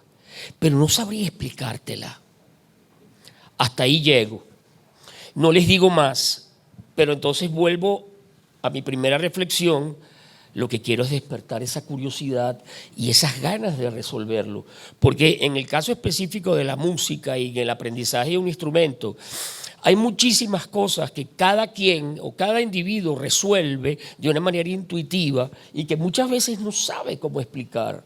Pero no sabría explicártela. Hasta ahí llego. No les digo más, pero entonces vuelvo a mi primera reflexión. Lo que quiero es despertar esa curiosidad y esas ganas de resolverlo. Porque en el caso específico de la música y en el aprendizaje de un instrumento, hay muchísimas cosas que cada quien o cada individuo resuelve de una manera intuitiva y que muchas veces no sabe cómo explicar.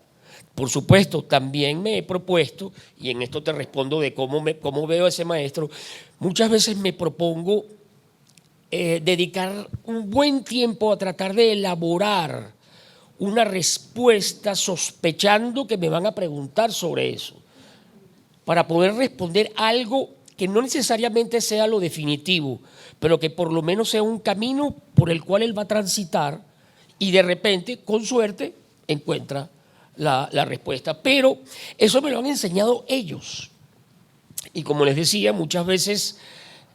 Por supuesto, también me he propuesto, y en esto te respondo de cómo veo a ese maestro, muchas veces me propongo dedicar un buen tiempo a tratar de elaborar una respuesta sospechando que me van a preguntar sobre eso, para poder responder algo que no necesariamente sea lo definitivo, pero que por lo menos sea un camino por el cual él va a transitar y de repente, con suerte, encuentra la respuesta. Pero eso me lo han enseñado ellos. Y como les decía, muchas veces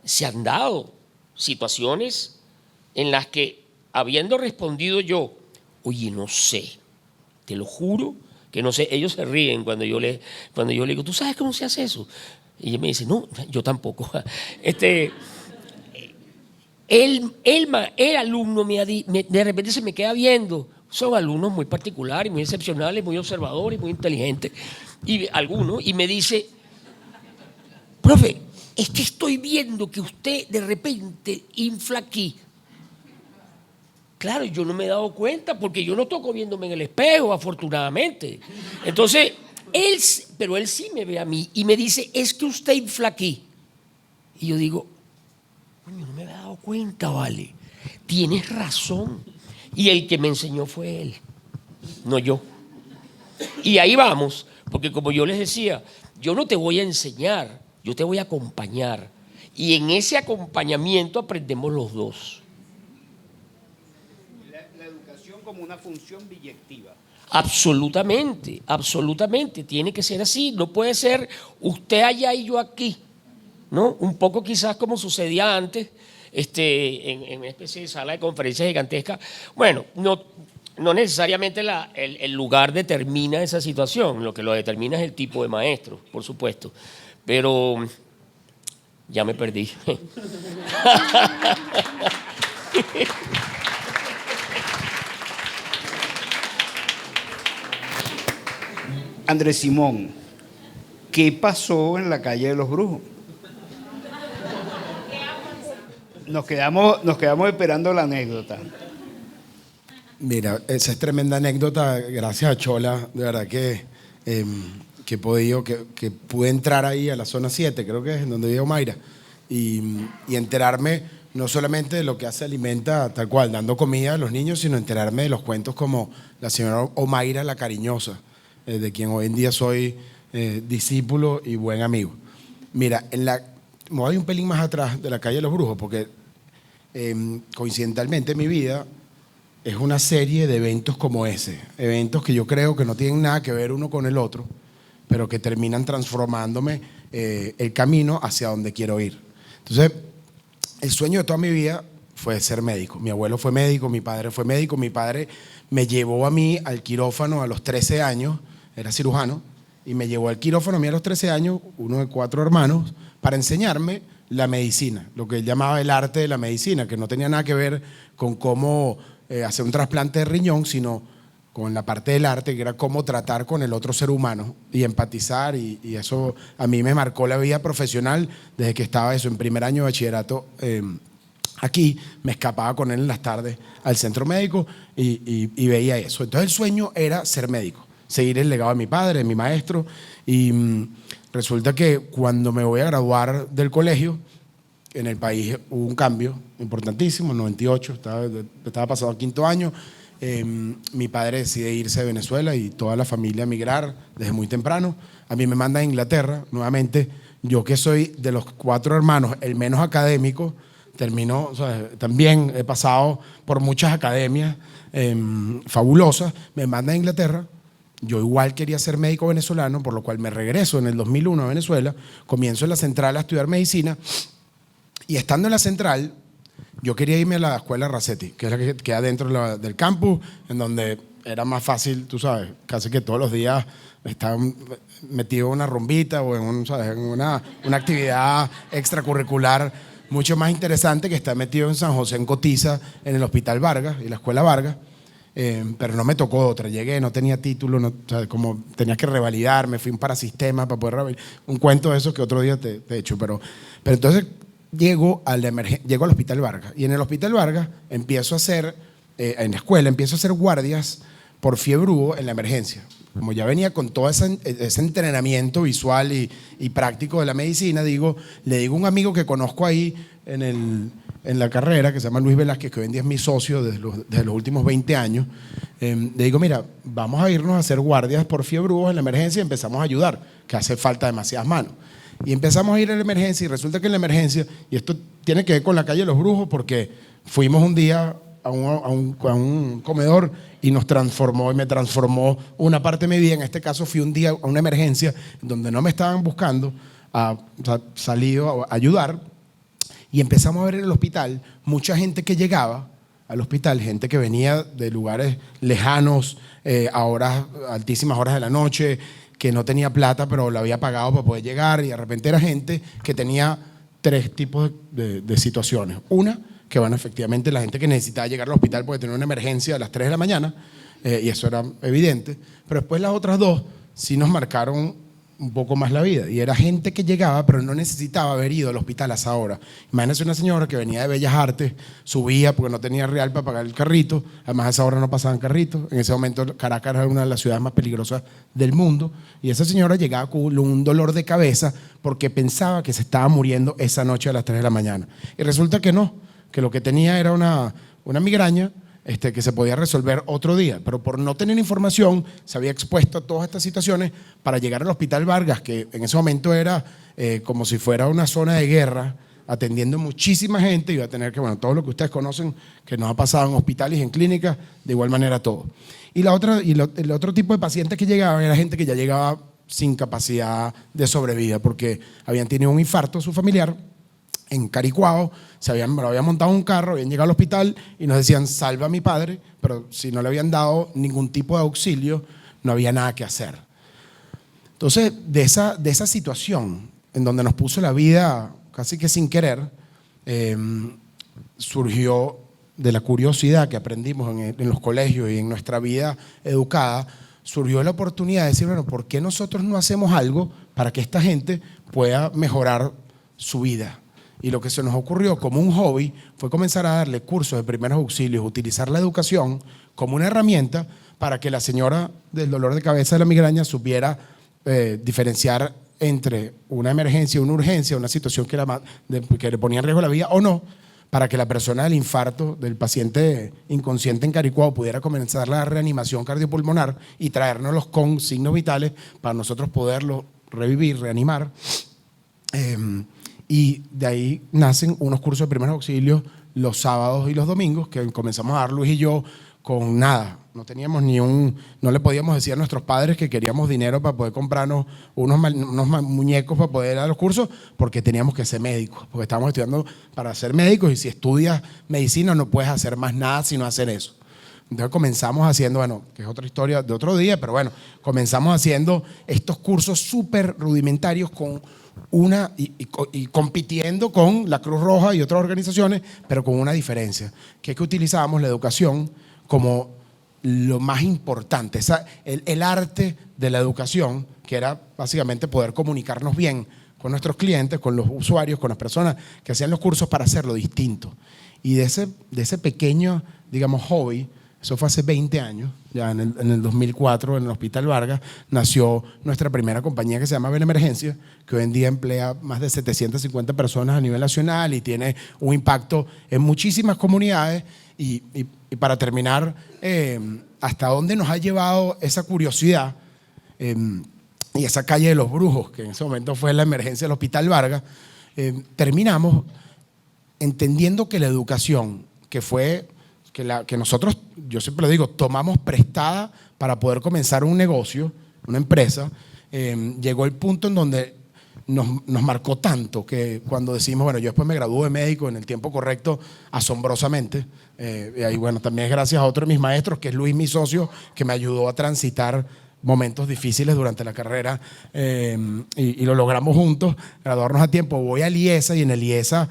se han dado situaciones en las que, habiendo respondido yo, oye, no sé, te lo juro que no sé, ellos se ríen cuando yo le digo, ¿tú sabes cómo se hace eso? Y ella me dice, no, yo tampoco. El alumno de repente se me queda viendo. Son alumnos muy particulares, muy excepcionales, muy observadores, muy inteligentes, y me dice, profe, es que estoy viendo que usted de repente infla aquí. Claro, yo no me he dado cuenta porque yo no toco viéndome en el espejo, afortunadamente. Entonces, él sí me ve a mí y me dice, es que usted infla aquí. Y yo digo, coño, no me había dado cuenta, vale. Tienes razón. Y el que me enseñó fue él, no yo. Y ahí vamos, porque como yo les decía, yo no te voy a enseñar, yo te voy a acompañar. Y en ese acompañamiento aprendemos los dos. La educación como una función biyectiva. Absolutamente, absolutamente. Tiene que ser así. No puede ser usted allá y yo aquí, ¿no? Un poco quizás como sucedía antes, en una especie de sala de conferencias gigantesca. Bueno, no necesariamente el lugar determina esa situación. Lo que lo determina es el tipo de maestro, por supuesto. Pero ya me perdí. Andrés Simón, ¿qué pasó en la calle de los Brujos? Nos quedamos esperando la anécdota. Mira, esa es tremenda anécdota, gracias a Chola, de verdad que he podido, que pude entrar ahí a la zona 7, creo que es en donde vive Omaira, y enterarme no solamente de lo que hace Alimenta, tal cual, dando comida a los niños, sino enterarme de los cuentos como la señora Omaira la Cariñosa, de quien hoy en día soy discípulo y buen amigo. Mira, me voy un pelín más atrás de la calle de los Brujos, porque coincidentalmente mi vida es una serie de eventos como ese, eventos que yo creo que no tienen nada que ver uno con el otro, pero que terminan transformándome el camino hacia donde quiero ir. Entonces, el sueño de toda mi vida fue ser médico. Mi abuelo fue médico, mi padre fue médico, mi padre me llevó a mí al quirófano a los 13 años, era cirujano, y me llevó al quirófano a mí a los 13 años, uno de 4 hermanos, para enseñarme la medicina, lo que él llamaba el arte de la medicina, que no tenía nada que ver con cómo hacer un trasplante de riñón, sino con la parte del arte, que era cómo tratar con el otro ser humano y empatizar, y eso a mí me marcó la vida profesional desde que estaba en primer año de bachillerato. Aquí me escapaba con él en las tardes al centro médico y veía eso. Entonces el sueño era ser médico, seguir el legado de mi padre, de mi maestro, y resulta que cuando me voy a graduar del colegio, en el país hubo un cambio importantísimo, en 98, estaba pasado al 5º año, Mi padre decide irse de Venezuela y toda la familia emigrar desde muy temprano. A mí me manda a Inglaterra, nuevamente, yo que soy de los 4 hermanos el menos académico, termino, o sea, también he pasado por muchas academias fabulosas, me manda a Inglaterra. Yo igual quería ser médico venezolano, por lo cual me regreso en el 2001 a Venezuela, comienzo en la central a estudiar medicina y estando en la central, yo quería irme a la escuela Racetti, que es la que queda dentro del campus, en donde era más fácil, tú sabes, casi que todos los días estaba metido en una rumbita o en una actividad extracurricular mucho más interesante que estar metido en San José en Cotiza, en el Hospital Vargas y la Escuela Vargas. Pero no me tocó otra, llegué, no tenía título, no, o sea, como tenía que revalidar, me fui a un parasistema para poder revalidar, un cuento de eso que otro día te he hecho, pero entonces llego al Hospital Vargas y en el Hospital Vargas empiezo a hacer, en la escuela empiezo a hacer guardias por fiebre hubo en la emergencia. Como ya venía con todo ese entrenamiento visual y práctico de la medicina, le digo a un amigo que conozco ahí en la carrera, que se llama Luis Velázquez, que hoy en día es mi socio desde los últimos 20 años, le digo, mira, vamos a irnos a hacer guardias por fiebre en la emergencia y empezamos a ayudar, que hace falta demasiadas manos. Y empezamos a ir a la emergencia y resulta que en la emergencia, y esto tiene que ver con la calle de los Brujos, porque fuimos un día a un comedor y me transformó una parte de mi vida. En este caso fui un día a una emergencia donde no me estaban buscando, salido a ayudar. Y empezamos a ver en el hospital mucha gente que llegaba al hospital, gente que venía de lugares lejanos, altísimas horas de la noche, que no tenía plata, pero lo había pagado para poder llegar. Y de repente era gente que tenía 3 tipos de situaciones. Una, que bueno, efectivamente la gente que necesitaba llegar al hospital porque tenía una emergencia a las 3 de la mañana, y eso era evidente. Pero después las otras 2 sí nos marcaron un poco más la vida, y era gente que llegaba pero no necesitaba haber ido al hospital a esa hora. Imagínense una señora que venía de Bellas Artes, subía porque no tenía real para pagar el carrito, además a esa hora no pasaban carritos, en ese momento Caracas era una de las ciudades más peligrosas del mundo, y esa señora llegaba con un dolor de cabeza porque pensaba que se estaba muriendo esa noche a las 3 de la mañana, y resulta que no, que lo que tenía era una migraña que se podía resolver otro día, pero por no tener información se había expuesto a todas estas situaciones para llegar al Hospital Vargas, que en ese momento era como si fuera una zona de guerra, atendiendo muchísima gente, y iba a tener que, bueno, todo lo que ustedes conocen que nos ha pasado en hospitales y en clínicas, de igual manera todo. Y el otro tipo de pacientes que llegaban era gente que ya llegaba sin capacidad de sobrevida, porque habían tenido un infarto su familiar en Caricuao, lo habían montado en un carro, habían llegado al hospital y nos decían, salva a mi padre, pero si no le habían dado ningún tipo de auxilio, no había nada que hacer. Entonces, de esa situación en donde nos puso la vida casi que sin querer, surgió de la curiosidad que aprendimos en los colegios y en nuestra vida educada, surgió la oportunidad de decir, bueno, ¿por qué nosotros no hacemos algo para que esta gente pueda mejorar su vida? Y lo que se nos ocurrió como un hobby fue comenzar a darle cursos de primeros auxilios, utilizar la educación como una herramienta para que la señora del dolor de cabeza de la migraña supiera diferenciar entre una emergencia, una urgencia, una situación que le ponía en riesgo la vida o no, para que la persona del infarto, del paciente inconsciente en Caricuao, pudiera comenzar la reanimación cardiopulmonar y traérnoslos con signos vitales para nosotros poderlos revivir, reanimar. Y de ahí nacen unos cursos de primeros auxilios los sábados y los domingos que comenzamos a dar Luis y yo con nada. No teníamos no le podíamos decir a nuestros padres que queríamos dinero para poder comprarnos unos muñecos para poder dar los cursos, porque teníamos que ser médicos, porque estábamos estudiando para ser médicos, y si estudias medicina no puedes hacer más nada sino hacer eso. Entonces comenzamos haciendo, bueno, que es otra historia de otro día, pero bueno, comenzamos haciendo estos cursos súper rudimentarios y compitiendo con la Cruz Roja y otras organizaciones, pero con una diferencia, que es que utilizábamos la educación como lo más importante, el arte de la educación, que era básicamente poder comunicarnos bien con nuestros clientes, con los usuarios, con las personas que hacían los cursos, para hacerlo distinto. Y de ese pequeño, digamos, hobby, eso fue hace 20 años, ya en el 2004 en el Hospital Vargas nació nuestra primera compañía que se llama Benemergencia, que hoy en día emplea más de 750 personas a nivel nacional y tiene un impacto en muchísimas comunidades. Y para terminar, ¿hasta dónde nos ha llevado esa curiosidad y esa calle de los brujos, que en ese momento fue la emergencia del Hospital Vargas? Terminamos entendiendo que la educación, que nosotros, yo siempre lo digo, tomamos prestada para poder comenzar un negocio, una empresa, llegó el punto en donde nos marcó tanto que cuando decimos, bueno, yo después me gradué de médico en el tiempo correcto, asombrosamente, y ahí bueno, también es gracias a otro de mis maestros, que es Luis, mi socio, que me ayudó a transitar momentos difíciles durante la carrera, y lo logramos juntos, graduarnos a tiempo. Voy al IESA y en el IESA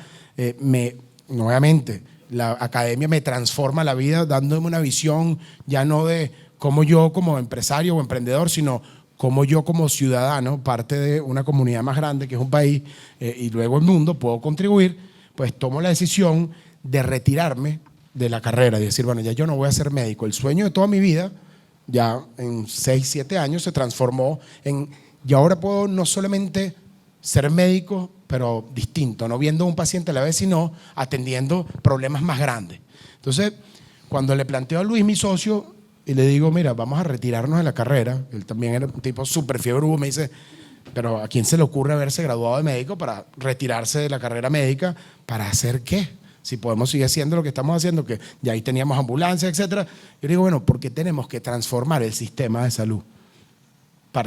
nuevamente la academia me transforma la vida dándome una visión ya no de cómo yo como empresario o emprendedor, sino cómo yo como ciudadano, parte de una comunidad más grande que es un país y luego el mundo, puedo contribuir. Pues tomo la decisión de retirarme de la carrera y decir, bueno, ya yo no voy a ser médico. El sueño de toda mi vida, ya en 6, 7 años, se transformó en, y ahora puedo no solamente ser médico, pero distinto, no viendo a un paciente a la vez, sino atendiendo problemas más grandes. Entonces, cuando le planteo a Luis, mi socio, y le digo, mira, vamos a retirarnos de la carrera, él también era un tipo súper fiebrudo, me dice, pero ¿a quién se le ocurre haberse graduado de médico para retirarse de la carrera médica? ¿Para hacer qué? Si podemos seguir haciendo lo que estamos haciendo, que ya ahí teníamos ambulancia, etcétera. Yo digo, bueno, porque tenemos que transformar el sistema de salud.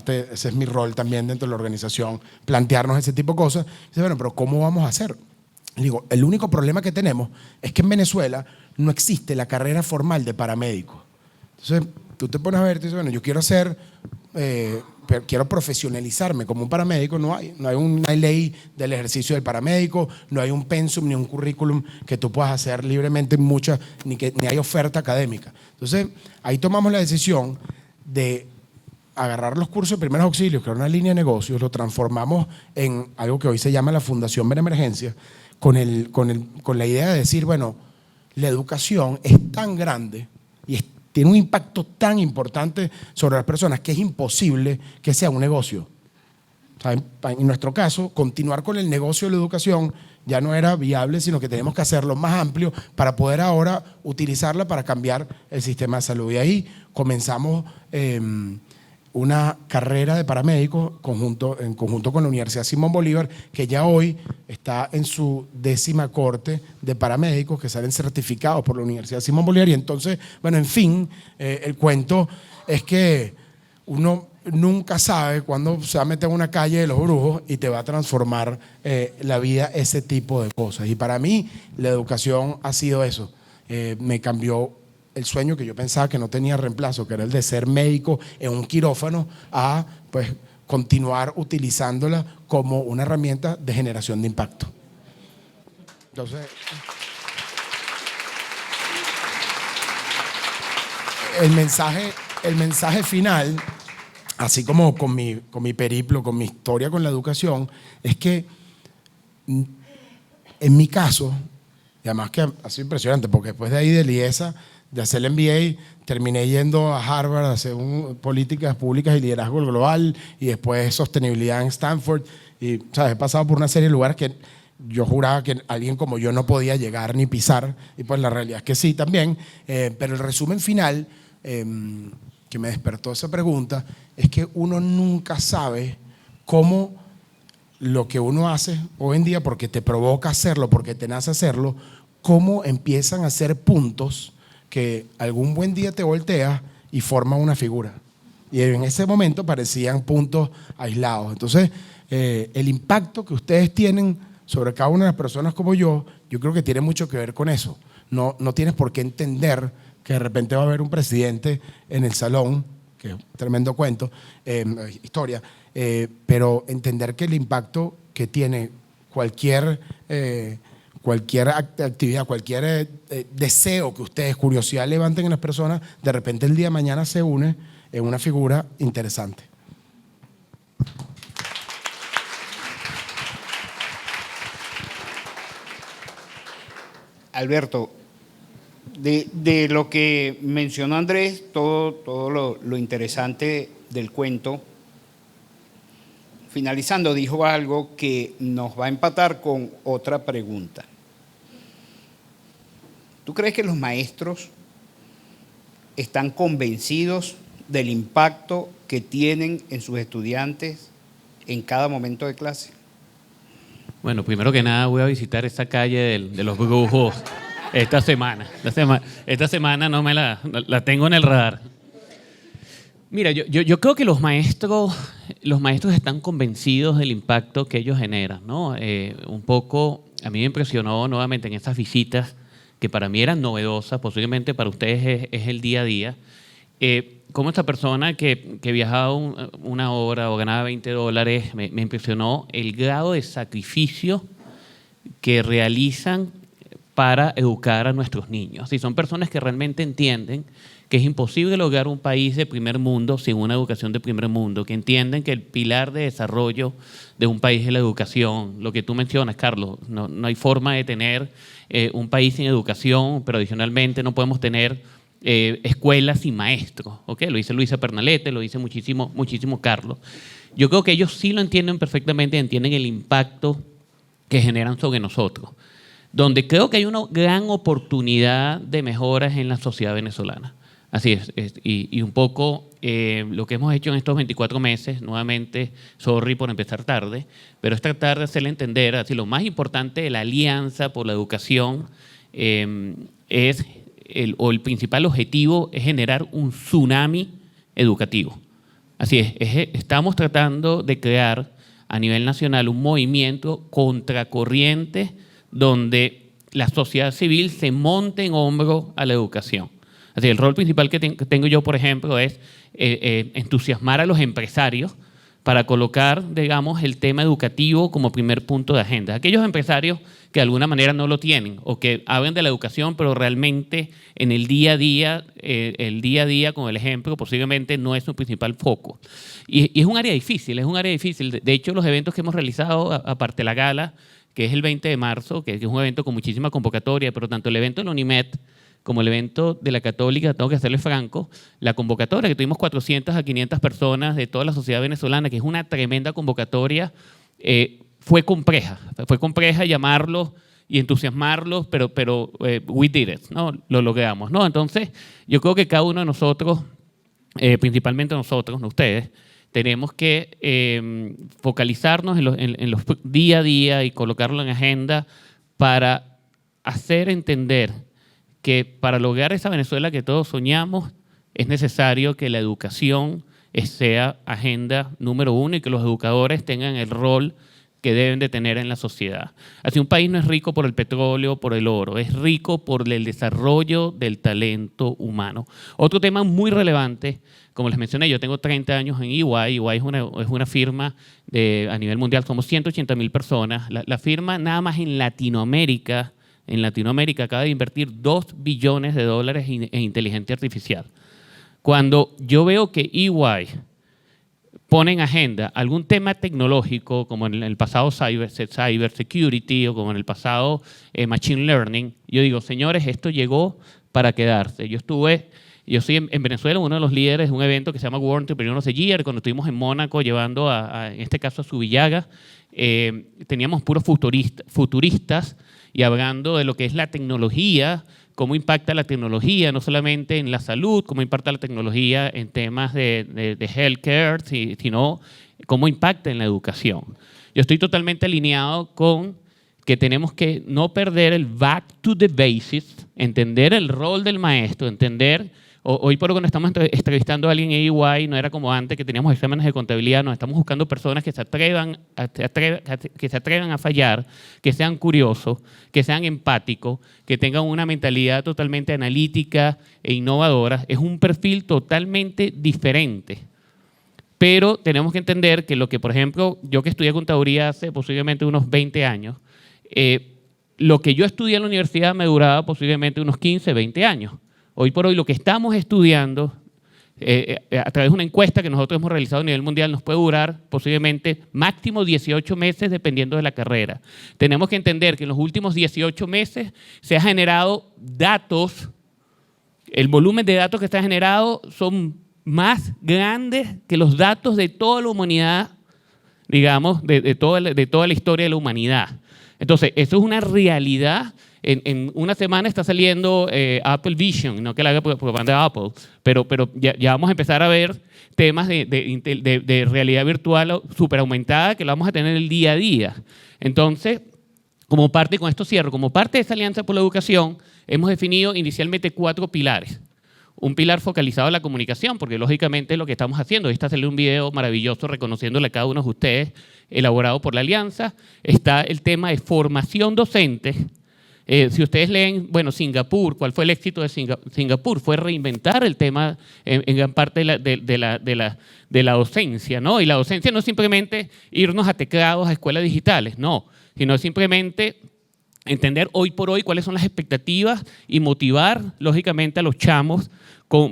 Ese es mi rol también dentro de la organización, plantearnos ese tipo de cosas. Dice, bueno, pero ¿cómo vamos a hacer? Le digo, el único problema que tenemos es que en Venezuela no existe la carrera formal de paramédico. Entonces, tú te pones a ver y dices, bueno, yo quiero quiero profesionalizarme como un paramédico. No hay una ley del ejercicio del paramédico, no hay un pensum ni un currículum que tú puedas hacer libremente ni hay oferta académica. Entonces, ahí tomamos la decisión de agarrar los cursos de primeros auxilios, que era una línea de negocios, lo transformamos en algo que hoy se llama la Fundación Benemergencia, con la idea de decir, bueno, la educación es tan grande y tiene un impacto tan importante sobre las personas que es imposible que sea un negocio. O sea, en nuestro caso, continuar con el negocio de la educación ya no era viable, sino que tenemos que hacerlo más amplio para poder ahora utilizarla para cambiar el sistema de salud. Y ahí comenzamos una carrera de paramédicos en conjunto con la Universidad Simón Bolívar, que ya hoy está en su 10ª corte de paramédicos que salen certificados por la Universidad Simón Bolívar. Y entonces, bueno, en fin, el cuento es que uno nunca sabe cuándo se va a meter en una calle de los brujos y te va a transformar la vida ese tipo de cosas. Y para mí la educación ha sido eso. Me cambió el sueño que yo pensaba que no tenía reemplazo, que era el de ser médico en un quirófano, a pues continuar utilizándola como una herramienta de generación de impacto. Entonces, el mensaje final, así como con mi periplo, con mi historia con la educación, es que en mi caso, y además que ha sido impresionante, porque después de ahí del IESA, de hacer el MBA, terminé yendo a Harvard a hacer políticas públicas y liderazgo global, y después sostenibilidad en Stanford. Y ¿sabes? He pasado por una serie de lugares que yo juraba que alguien como yo no podía llegar ni pisar, y pues la realidad es que sí también. Pero el resumen final que me despertó esa pregunta es que uno nunca sabe cómo lo que uno hace hoy en día, porque te provoca hacerlo, porque te nace hacerlo, cómo empiezan a ser puntos que algún buen día te volteas y forma una figura. Y en ese momento parecían puntos aislados. Entonces, el impacto que ustedes tienen sobre cada una de las personas como yo creo que tiene mucho que ver con eso. No tienes por qué entender que de repente va a haber un presidente en el salón, que es un tremendo cuento, historia, pero entender que el impacto que tiene cualquier actividad, cualquier deseo que ustedes, curiosidad, levanten en las personas, de repente el día de mañana se une en una figura interesante. Alberto, De lo que mencionó Andrés, todo lo interesante del cuento, finalizando, dijo algo que nos va a empatar con otra pregunta. ¿Tú crees que los maestros están convencidos del impacto que tienen en sus estudiantes en cada momento de clase? Bueno, primero que nada voy a visitar esa calle de los brujos esta semana. Esta semana no me la tengo en el radar. Mira, yo creo que los maestros están convencidos del impacto que ellos generan, ¿no? Un poco, a mí me impresionó nuevamente en estas visitas, que para mí eran novedosas, posiblemente para ustedes es el día a día, cómo esta persona que viajaba una hora o ganaba $20, me impresionó el grado de sacrificio que realizan para educar a nuestros niños. Y son personas que realmente entienden que es imposible lograr un país de primer mundo sin una educación de primer mundo, que entienden que el pilar de desarrollo de un país es la educación. Lo que tú mencionas, Carlos, no hay forma de tener un país sin educación, pero adicionalmente no podemos tener escuelas sin maestros. ¿Okay? Lo dice Luisa Pernalete, lo dice muchísimo Carlos. Yo creo que ellos sí lo entienden perfectamente, entienden el impacto que generan sobre nosotros, donde creo que hay una gran oportunidad de mejoras en la sociedad venezolana. Así es, y un poco lo que hemos hecho en estos 24 meses, nuevamente, sorry por empezar tarde, pero es tratar de hacerle entender, así lo más importante de la Alianza por la Educación es, el principal objetivo es generar un tsunami educativo. Así es, estamos tratando de crear a nivel nacional un movimiento contracorriente donde la sociedad civil se monte en hombro a la educación. Así, el rol principal que tengo yo, por ejemplo, es entusiasmar a los empresarios para colocar, digamos, el tema educativo como primer punto de agenda. Aquellos empresarios que de alguna manera no lo tienen o que hablan de la educación, pero realmente en el día a día, con el ejemplo, posiblemente no es su principal foco. Y es un área difícil, De hecho, los eventos que hemos realizado, aparte de la gala, que es el 20 de marzo, que es un evento con muchísima convocatoria, pero tanto el evento de la UNIMED como el evento de la Católica, tengo que hacerle franco, la convocatoria, que tuvimos 400 a 500 personas de toda la sociedad venezolana, que es una tremenda convocatoria, fue compleja llamarlos y entusiasmarlos, pero we did it, ¿no? Lo logramos, ¿no? Entonces, yo creo que cada uno de nosotros, principalmente nosotros, no ustedes, tenemos que focalizarnos en los día a día y colocarlo en agenda para hacer entender que para lograr esa Venezuela que todos soñamos es necesario que la educación sea agenda número uno y que los educadores tengan el rol que deben de tener en la sociedad. Así, un país no es rico por el petróleo, por el oro, es rico por el desarrollo del talento humano. Otro tema muy relevante, como les mencioné, yo tengo 30 años en EY. EY es una firma a nivel mundial, somos 180,000 personas. La firma nada más en Latinoamérica acaba de invertir $2 billones en inteligencia artificial. Cuando yo veo que EY pone en agenda algún tema tecnológico, como en el pasado cybersecurity o como en el pasado machine learning, yo digo, señores, esto llegó para quedarse. Yo soy en Venezuela uno de los líderes de un evento que se llama World Entrepreneur of the Year, cuando estuvimos en Mónaco llevando en este caso a Subillaga, teníamos puros futuristas y hablando de lo que es la tecnología, cómo impacta la tecnología, no solamente en la salud, cómo impacta la tecnología en temas de healthcare, sino cómo impacta en la educación. Yo estoy totalmente alineado con que tenemos que no perder el back to the basics, entender el rol del maestro, entender. Hoy por hoy cuando estamos entrevistando a alguien en EY, no era como antes que teníamos exámenes de contabilidad, nos estamos buscando personas que se atrevan a fallar, que sean curiosos, que sean empáticos, que tengan una mentalidad totalmente analítica e innovadora. Es un perfil totalmente diferente. Pero tenemos que entender que lo que, por ejemplo, yo que estudié contaduría hace posiblemente unos 20 años, lo que yo estudié en la universidad me duraba posiblemente unos 15, 20 años. Hoy por hoy lo que estamos estudiando, a través de una encuesta que nosotros hemos realizado a nivel mundial, nos puede durar posiblemente máximo 18 meses dependiendo de la carrera. Tenemos que entender que en los últimos 18 meses se han generado datos el volumen de datos que está generado son más grandes que los datos de toda la humanidad, digamos, de toda la historia de la humanidad. Entonces, eso es una realidad. En una semana está saliendo Apple Vision, no que la haga propaganda de Apple, pero ya vamos a empezar a ver temas de realidad virtual súper aumentada que lo vamos a tener el día a día. Entonces, como parte, con esto cierro, como parte de esa Alianza por la Educación, hemos definido inicialmente 4 pilares. Un pilar focalizado en la comunicación, porque lógicamente es lo que estamos haciendo. Ahí está saliendo un video maravilloso reconociéndole a cada uno de ustedes, elaborado por la Alianza. Está el tema de formación docente. Si ustedes leen, bueno, Singapur, ¿cuál fue el éxito de Singapur? Fue reinventar el tema en gran parte de la docencia, ¿no? Y la docencia no es simplemente irnos a teclados, a escuelas digitales, no, sino simplemente entender hoy por hoy cuáles son las expectativas y motivar, lógicamente, a los chamos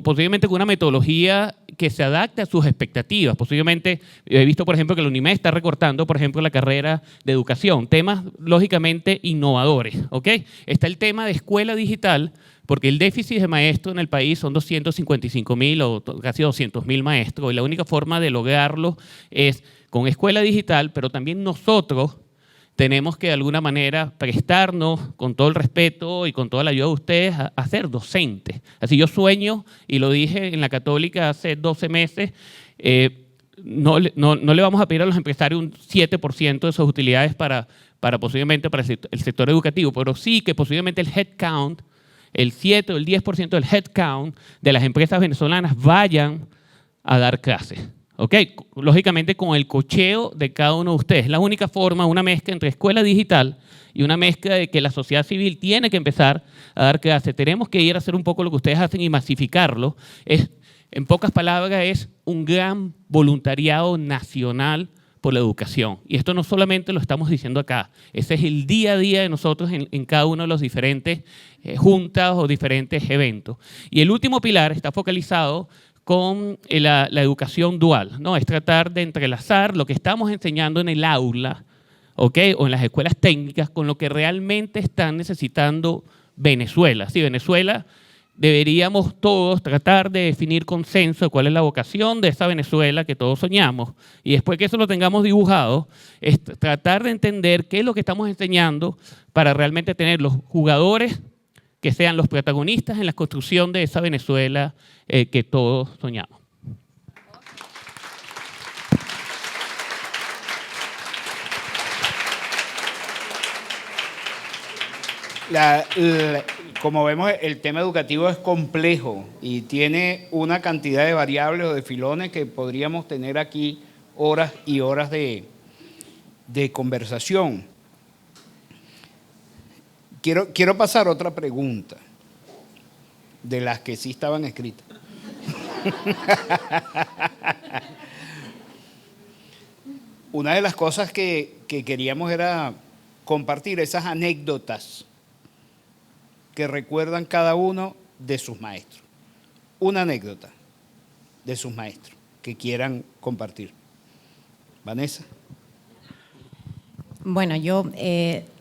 posiblemente con una metodología que se adapte a sus expectativas. Posiblemente, he visto, por ejemplo, que la UNIMED está recortando, por ejemplo, la carrera de educación. Temas, lógicamente, innovadores. ¿Ok? Está el tema de escuela digital, porque el déficit de maestros en el país son 255.000 o casi 200.000 maestros, y la única forma de lograrlo es con escuela digital, pero también nosotros tenemos que de alguna manera prestarnos con todo el respeto y con toda la ayuda de ustedes a ser docentes. Así yo sueño, y lo dije en la Católica hace 12 meses, no le vamos a pedir a los empresarios un 7% de sus utilidades para posiblemente para el sector educativo, pero sí que posiblemente el headcount, el 7 o el 10% del headcount de las empresas venezolanas vayan a dar clases. ¿Ok? Lógicamente con el cocheo de cada uno de ustedes. La única forma, una mezcla entre escuela digital y una mezcla de que la sociedad civil tiene que empezar a dar clases. Tenemos que ir a hacer un poco lo que ustedes hacen y masificarlo. En pocas palabras, es un gran voluntariado nacional por la educación. Y esto no solamente lo estamos diciendo acá, ese es el día a día de nosotros en cada uno de los diferentes juntas o diferentes eventos. Y el último pilar está focalizado con la educación dual, ¿no? Es tratar de entrelazar lo que estamos enseñando en el aula, ¿ok? O en las escuelas técnicas con lo que realmente están necesitando Venezuela. Sí, Venezuela deberíamos todos tratar de definir consenso de cuál es la vocación de esa Venezuela que todos soñamos. Y después que eso lo tengamos dibujado, es tratar de entender qué es lo que estamos enseñando para realmente tener los jugadores que sean los protagonistas en la construcción de esa Venezuela que todos soñamos. Como vemos, el tema educativo es complejo y tiene una cantidad de variables o de filones que podríamos tener aquí horas y horas de conversación. Quiero pasar a otra pregunta, de las que sí estaban escritas. Una de las cosas que queríamos era compartir esas anécdotas que recuerdan cada uno de sus maestros. Una anécdota de sus maestros que quieran compartir. Vanessa. Bueno, yo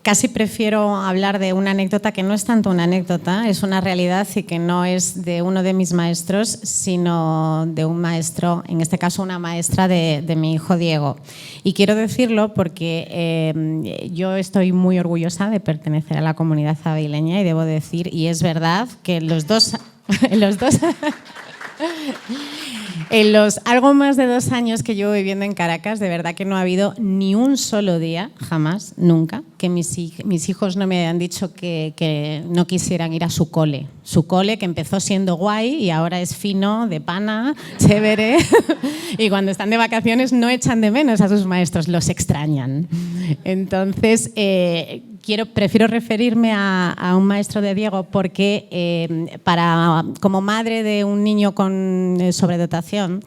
casi prefiero hablar de una anécdota que no es tanto una anécdota, es una realidad y que no es de uno de mis maestros, sino de un maestro, en este caso una maestra de mi hijo Diego. Y quiero decirlo porque yo estoy muy orgullosa de pertenecer a la comunidad avileña y debo decir, y es verdad, que en los algo más de 2 años que llevo viviendo en Caracas, de verdad que no ha habido ni un solo día, jamás, nunca, que mis hijos no me hayan dicho que no quisieran ir a su cole. Su cole, que empezó siendo guay y ahora es fino, de pana, chévere. Y cuando están de vacaciones no echan de menos a sus maestros, los extrañan. Entonces, prefiero referirme a un maestro de Diego porque como madre de un niño con sobredotación,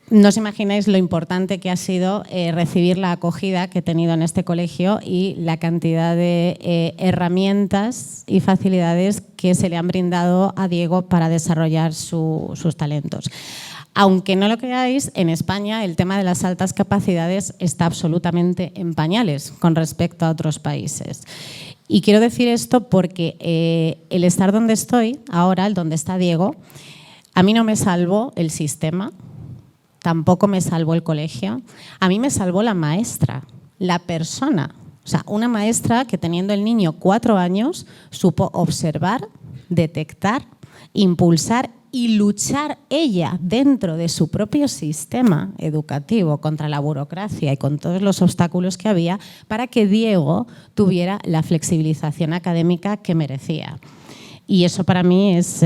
no os imagináis lo importante que ha sido recibir la acogida que he tenido en este colegio y la cantidad de herramientas y facilidades que se le han brindado a Diego para desarrollar sus talentos. Aunque no lo creáis, en España el tema de las altas capacidades está absolutamente en pañales con respecto a otros países. Y quiero decir esto porque el estar donde estoy ahora, el donde está Diego, a mí no me salvó el sistema, tampoco me salvó el colegio, a mí me salvó la maestra, la persona. O sea, una maestra que teniendo el niño 4 años supo observar, detectar, impulsar y luchar ella dentro de su propio sistema educativo contra la burocracia y con todos los obstáculos que había para que Diego tuviera la flexibilización académica que merecía. Y eso para mí es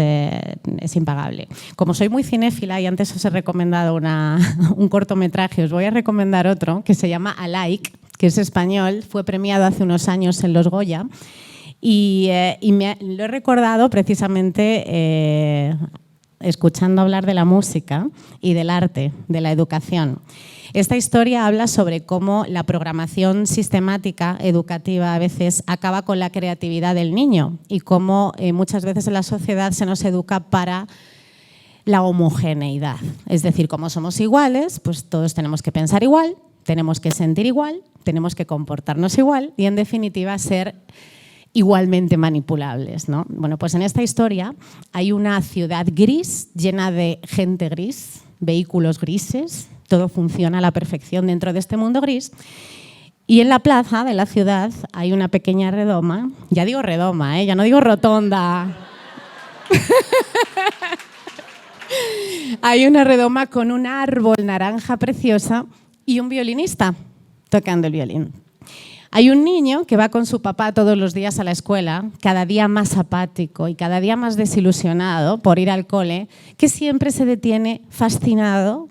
impagable. Como soy muy cinéfila y antes os he recomendado un cortometraje, os voy a recomendar otro que se llama Alike, que es español, fue premiado hace unos años en los Goya y lo he recordado precisamente escuchando hablar de la música y del arte, de la educación. Esta historia habla sobre cómo la programación sistemática educativa a veces acaba con la creatividad del niño y cómo muchas veces en la sociedad se nos educa para la homogeneidad. Es decir, como somos iguales, pues todos tenemos que pensar igual, tenemos que sentir igual, tenemos que comportarnos igual y, en definitiva, ser igualmente manipulables, ¿no? Bueno, pues en esta historia hay una ciudad gris, llena de gente gris, vehículos grises, todo funciona a la perfección dentro de este mundo gris. Y en la plaza de la ciudad hay una pequeña redoma, ya digo redoma, ya no digo rotonda. Hay una redoma con un árbol naranja preciosa y un violinista tocando el violín. Hay un niño que va con su papá todos los días a la escuela, cada día más apático y cada día más desilusionado por ir al cole, que siempre se detiene fascinado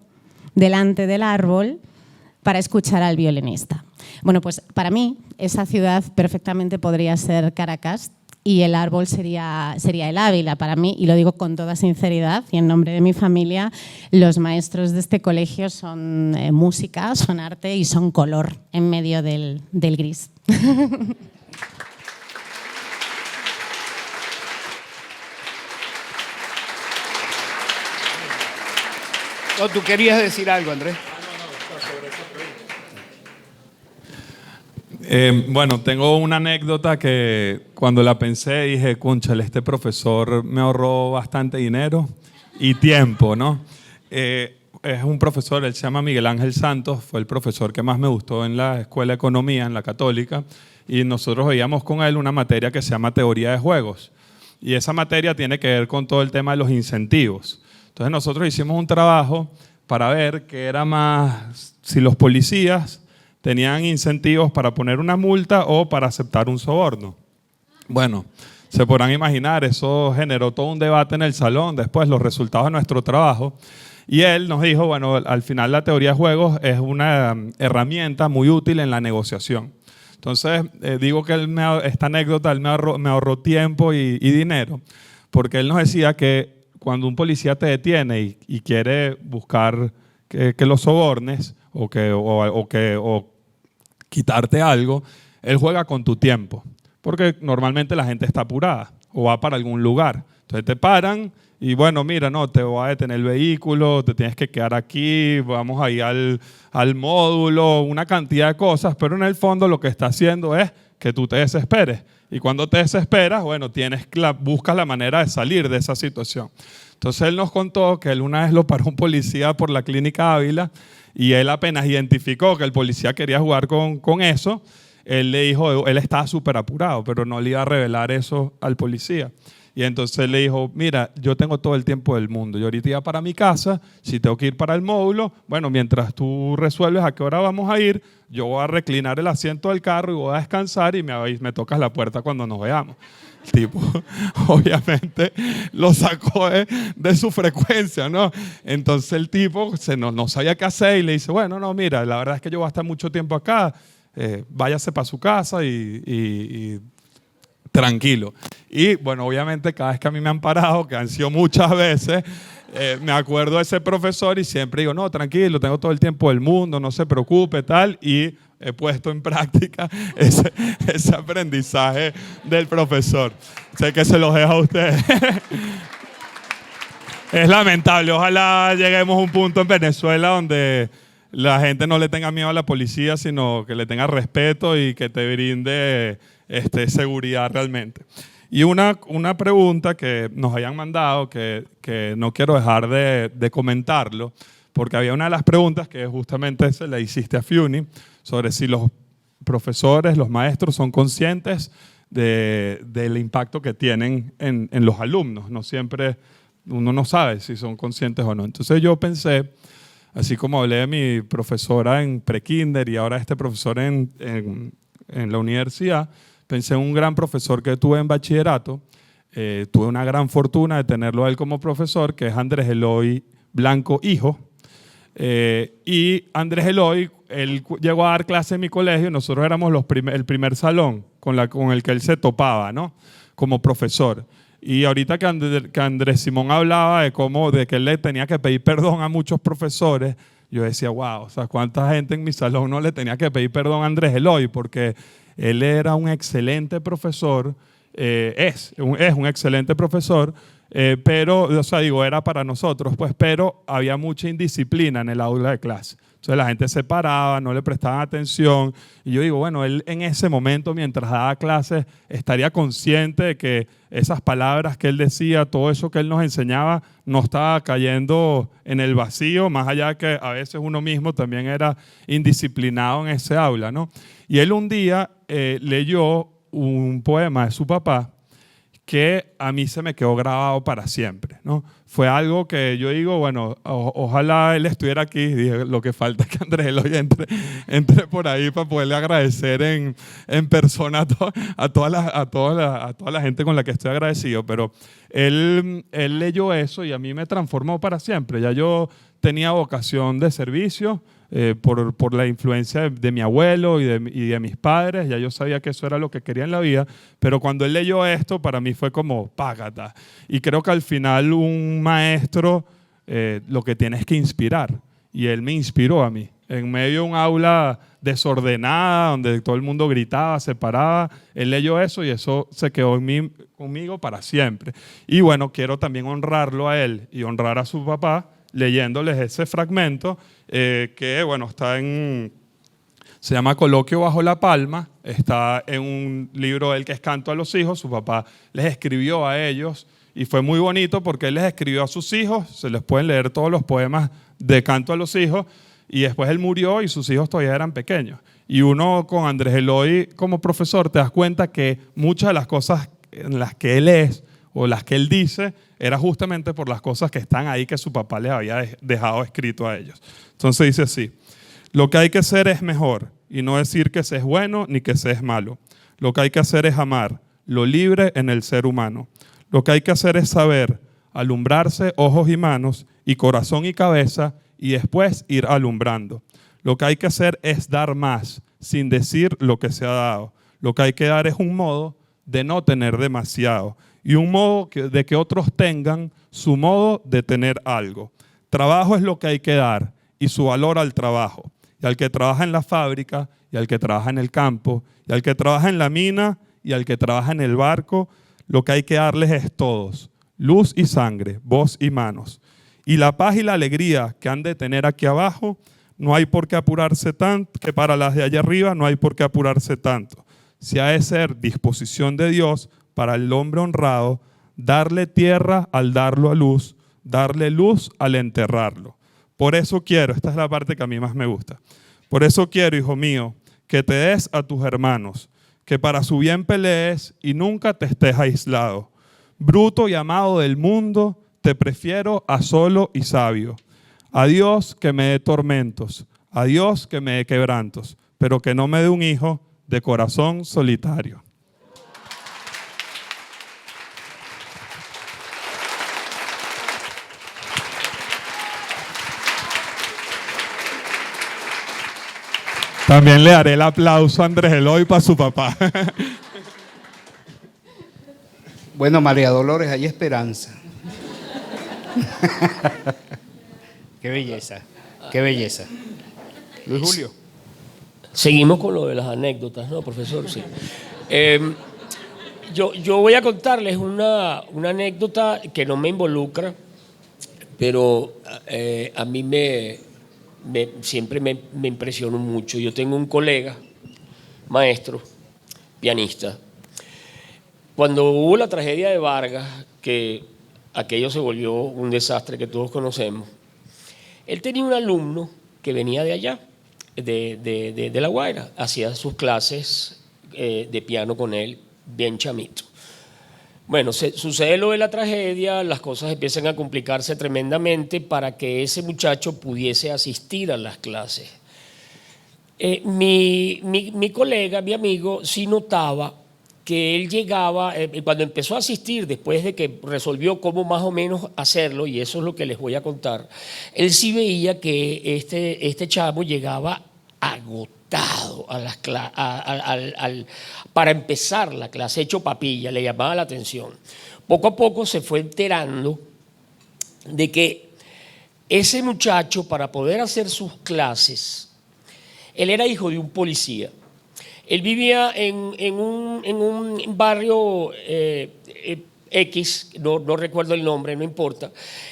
delante del árbol para escuchar al violinista. Bueno, pues para mí esa ciudad perfectamente podría ser Caracas y el árbol sería el Ávila para mí, y lo digo con toda sinceridad y en nombre de mi familia. Los maestros de este colegio son música, son arte y son color en medio del gris. No, tú querías decir algo, Andrés. Bueno, tengo una anécdota que cuando la pensé dije, cónchale, este profesor me ahorró bastante dinero y tiempo, ¿no? Es un profesor, él se llama Miguel Ángel Santos, fue el profesor que más me gustó en la Escuela de Economía, en la Católica, y nosotros veíamos con él una materia que se llama Teoría de Juegos. Y esa materia tiene que ver con todo el tema de los incentivos. Entonces nosotros hicimos un trabajo para ver qué era más, si los policías tenían incentivos para poner una multa o para aceptar un soborno. Bueno, se podrán imaginar, eso generó todo un debate en el salón, después los resultados de nuestro trabajo. Y él nos dijo, bueno, al final la teoría de juegos es una herramienta muy útil en la negociación. Entonces, digo que esta anécdota, él me ahorró tiempo y dinero, porque él nos decía que cuando un policía te detiene y quiere buscar que lo sobornes o quitarte algo, él juega con tu tiempo, porque normalmente la gente está apurada o va para algún lugar. Entonces te paran y bueno, mira, no, te voy a detener el vehículo, te tienes que quedar aquí, vamos ahí al módulo, una cantidad de cosas, pero en el fondo lo que está haciendo es que tú te desesperes. Y cuando te desesperas, bueno, buscas la manera de salir de esa situación. Entonces él nos contó que él una vez lo paró un policía por la clínica Ávila y él apenas identificó que el policía quería jugar con eso, él le dijo, él estaba súper apurado, pero no le iba a revelar eso al policía. Y entonces él le dijo, mira, yo tengo todo el tiempo del mundo, yo ahorita iba para mi casa, si tengo que ir para el módulo, bueno, mientras tú resuelves a qué hora vamos a ir, yo voy a reclinar el asiento del carro y voy a descansar y me tocas la puerta cuando nos veamos. El tipo, obviamente, lo sacó de su frecuencia, ¿no? Entonces el tipo no sabía qué hacer y le dice, bueno, no, mira, la verdad es que yo voy a estar mucho tiempo acá, váyase para su casa y tranquilo. Y bueno, obviamente cada vez que a mí me han parado, que han sido muchas veces, me acuerdo de ese profesor y siempre digo, no, tranquilo, tengo todo el tiempo del mundo, no se preocupe, tal, y he puesto en práctica ese aprendizaje del profesor. Sé que se los dejo a ustedes. Es lamentable, ojalá lleguemos a un punto en Venezuela donde la gente no le tenga miedo a la policía, sino que le tenga respeto y que te brinde seguridad realmente. Y una pregunta que nos hayan mandado, que no quiero dejar de comentarlo, porque había una de las preguntas que justamente se le hiciste a Fiuni, sobre si los profesores, los maestros son conscientes del impacto que tienen en los alumnos. No siempre, uno no sabe si son conscientes o no. Entonces yo pensé, así como hablé de mi profesora en prekinder y ahora este profesor en la universidad, pensé en un gran profesor que tuve en bachillerato. Tuve una gran fortuna de tenerlo a él como profesor, que es Andrés Eloy Blanco Hijo. Y Andrés Eloy, él llegó a dar clase en mi colegio y nosotros éramos el primer salón con el que él se topaba, ¿no? Como profesor. Y ahorita que Andrés Simón hablaba de que él le tenía que pedir perdón a muchos profesores, yo decía, wow, o sea, cuánta gente en mi salón no le tenía que pedir perdón a Andrés Eloy, porque él era un excelente profesor, es un excelente profesor, pero, o sea, digo, era para nosotros, pues, pero había mucha indisciplina en el aula de clase. Entonces la gente se paraba, no le prestaban atención. Y yo digo, bueno, él en ese momento, mientras daba clases, estaría consciente de que esas palabras que él decía, todo eso que él nos enseñaba, no estaba cayendo en el vacío, más allá de que a veces uno mismo también era indisciplinado en ese aula, ¿no? Y él un día leyó un poema de su papá que a mí se me quedó grabado para siempre, ¿no? Fue algo que yo digo, bueno, ojalá él estuviera aquí. Dije, lo que falta es que Andrés Eloy entre por ahí para poderle agradecer en persona a toda la gente con la que estoy agradecido. Pero él leyó eso y a mí me transformó para siempre. Ya yo tenía vocación de servicio, por la influencia de mi abuelo y de mis padres. Ya yo sabía que eso era lo que quería en la vida, pero cuando él leyó esto, para mí fue como págata. Y creo que al final un maestro lo que tiene es que inspirar, y él me inspiró a mí. En medio de un aula desordenada, donde todo el mundo gritaba, se paraba, él leyó eso y eso se quedó conmigo para siempre. Y bueno, quiero también honrarlo a él y honrar a su papá, leyéndoles ese fragmento que, bueno, se llama Coloquio bajo la palma, está en un libro de él que es Canto a los hijos. Su papá les escribió a ellos y fue muy bonito porque él les escribió a sus hijos, se les pueden leer todos los poemas de Canto a los hijos, y después él murió y sus hijos todavía eran pequeños. Y uno con Andrés Eloy como profesor te das cuenta que muchas de las cosas en las que él es o las que él dice era justamente por las cosas que están ahí que su papá les había dejado escrito a ellos. Entonces dice así: lo que hay que hacer es mejor y no decir que se es bueno ni que se es malo. Lo que hay que hacer es amar lo libre en el ser humano. Lo que hay que hacer es saber alumbrarse ojos y manos y corazón y cabeza y después ir alumbrando. Lo que hay que hacer es dar más sin decir lo que se ha dado. Lo que hay que dar es un modo de no tener demasiado y un modo de que otros tengan su modo de tener algo. Trabajo es lo que hay que dar y su valor al trabajo. Y al que trabaja en la fábrica, y al que trabaja en el campo, y al que trabaja en la mina, y al que trabaja en el barco, lo que hay que darles es todos: luz y sangre, voz y manos. Y la paz y la alegría que han de tener aquí abajo, no hay por qué apurarse tanto, que para las de allá arriba no hay por qué apurarse tanto. Si ha de ser disposición de Dios para el hombre honrado, darle tierra al darlo a luz, darle luz al enterrarlo. Por eso quiero, esta es la parte que a mí más me gusta, por eso quiero, hijo mío, que te des a tus hermanos, que para su bien pelees y nunca te estés aislado. Bruto y amado del mundo, te prefiero a solo y sabio. A Dios que me dé tormentos, a Dios que me dé quebrantos, pero que no me dé un hijo de corazón solitario. También le daré el aplauso a Andrés Eloy para su papá. Bueno, María Dolores, hay esperanza. Qué belleza, qué belleza. Luis Julio. Seguimos con lo de las anécdotas, ¿no, profesor? Sí. Yo voy a contarles una anécdota que no me involucra, pero a mí me siempre me impresionó mucho. Yo tengo un colega, maestro, pianista. Cuando hubo la tragedia de Vargas, que aquello se volvió un desastre que todos conocemos, él tenía un alumno que venía de allá, de La Guaira, hacía sus clases de piano con él, bien chamito. Bueno, sucede lo de la tragedia, las cosas empiezan a complicarse tremendamente para que ese muchacho pudiese asistir a las clases. Mi colega, mi amigo, sí notaba que él llegaba, cuando empezó a asistir, después de que resolvió cómo más o menos hacerlo, y eso es lo que les voy a contar, él sí veía que este chavo llegaba agotado para empezar la clase, hecho papilla, le llamaba la atención. Poco a poco se fue enterando de que ese muchacho, para poder hacer sus clases, él era hijo de un policía. Él vivía en un barrio X, no recuerdo el nombre, no importa,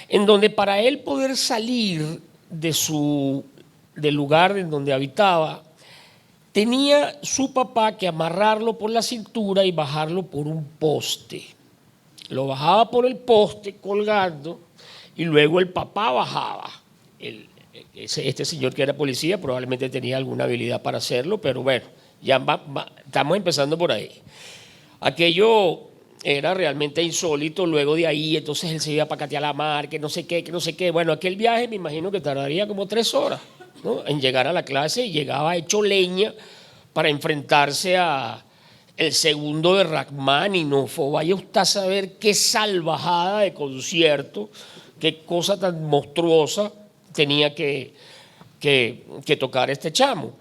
en donde para él poder salir del lugar en donde habitaba, tenía su papá que amarrarlo por la cintura y bajarlo por un poste. Lo bajaba por el poste colgando y luego el papá bajaba. Este señor que era policía probablemente tenía alguna habilidad para hacerlo, pero bueno, ya estamos empezando por ahí. Aquello era realmente insólito. Luego de ahí, entonces él se iba para Catealamar, que no sé qué. Bueno, aquel viaje me imagino que tardaría como 3 horas, ¿no?, en llegar a la clase, y llegaba hecho leña para enfrentarse a el segundo de Rachmaninoff. Vaya usted a saber qué salvajada de concierto, qué cosa tan monstruosa tenía que tocar este chamo.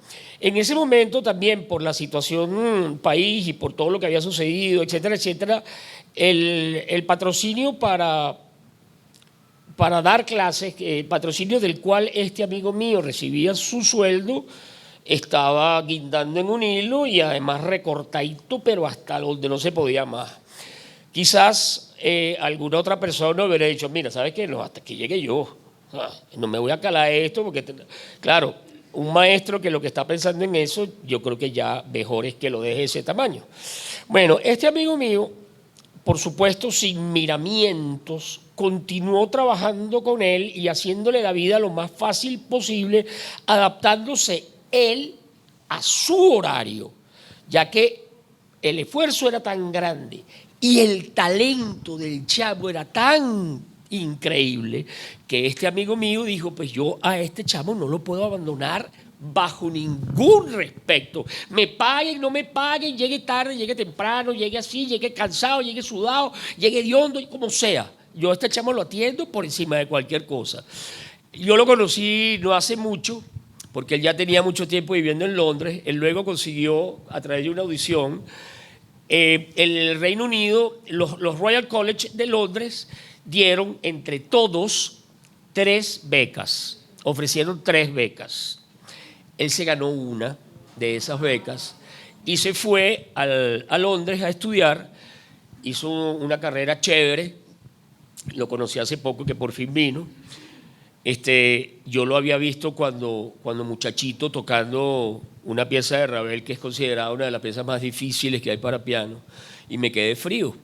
En ese momento también, por la situación país y por todo lo que había sucedido, etcétera, etcétera, el patrocinio para dar clases, patrocinio del cual este amigo mío recibía su sueldo, estaba guindando en un hilo y además recortadito, pero hasta donde no se podía más. Quizás alguna otra persona hubiera dicho, mira, ¿sabes qué? No, hasta que llegue yo. No me voy a calar esto porque, claro, un maestro que lo que está pensando en eso, yo creo que ya mejor es que lo deje ese tamaño. Bueno, este amigo mío, por supuesto, sin miramientos, continuó trabajando con él y haciéndole la vida lo más fácil posible, adaptándose él a su horario, ya que el esfuerzo era tan grande y el talento del chavo era tan increíble que este amigo mío dijo, pues yo a este chamo no lo puedo abandonar bajo ningún respecto. Me paguen, no me paguen, llegue tarde, llegue temprano, llegue así, llegue cansado, llegue sudado, llegue hediondo, como sea. Yo a este chamo lo atiendo por encima de cualquier cosa. Yo lo conocí no hace mucho, porque él ya tenía mucho tiempo viviendo en Londres. Él luego consiguió, a través de una audición, el Reino Unido, los Royal College de Londres dieron entre todos 3 becas, ofrecieron 3 becas. Él se ganó una de esas becas y se fue a Londres a estudiar, hizo una carrera chévere, lo conocí hace poco que por fin vino. Yo lo había visto cuando muchachito tocando una pieza de Ravel que es considerada una de las piezas más difíciles que hay para piano y me quedé frío.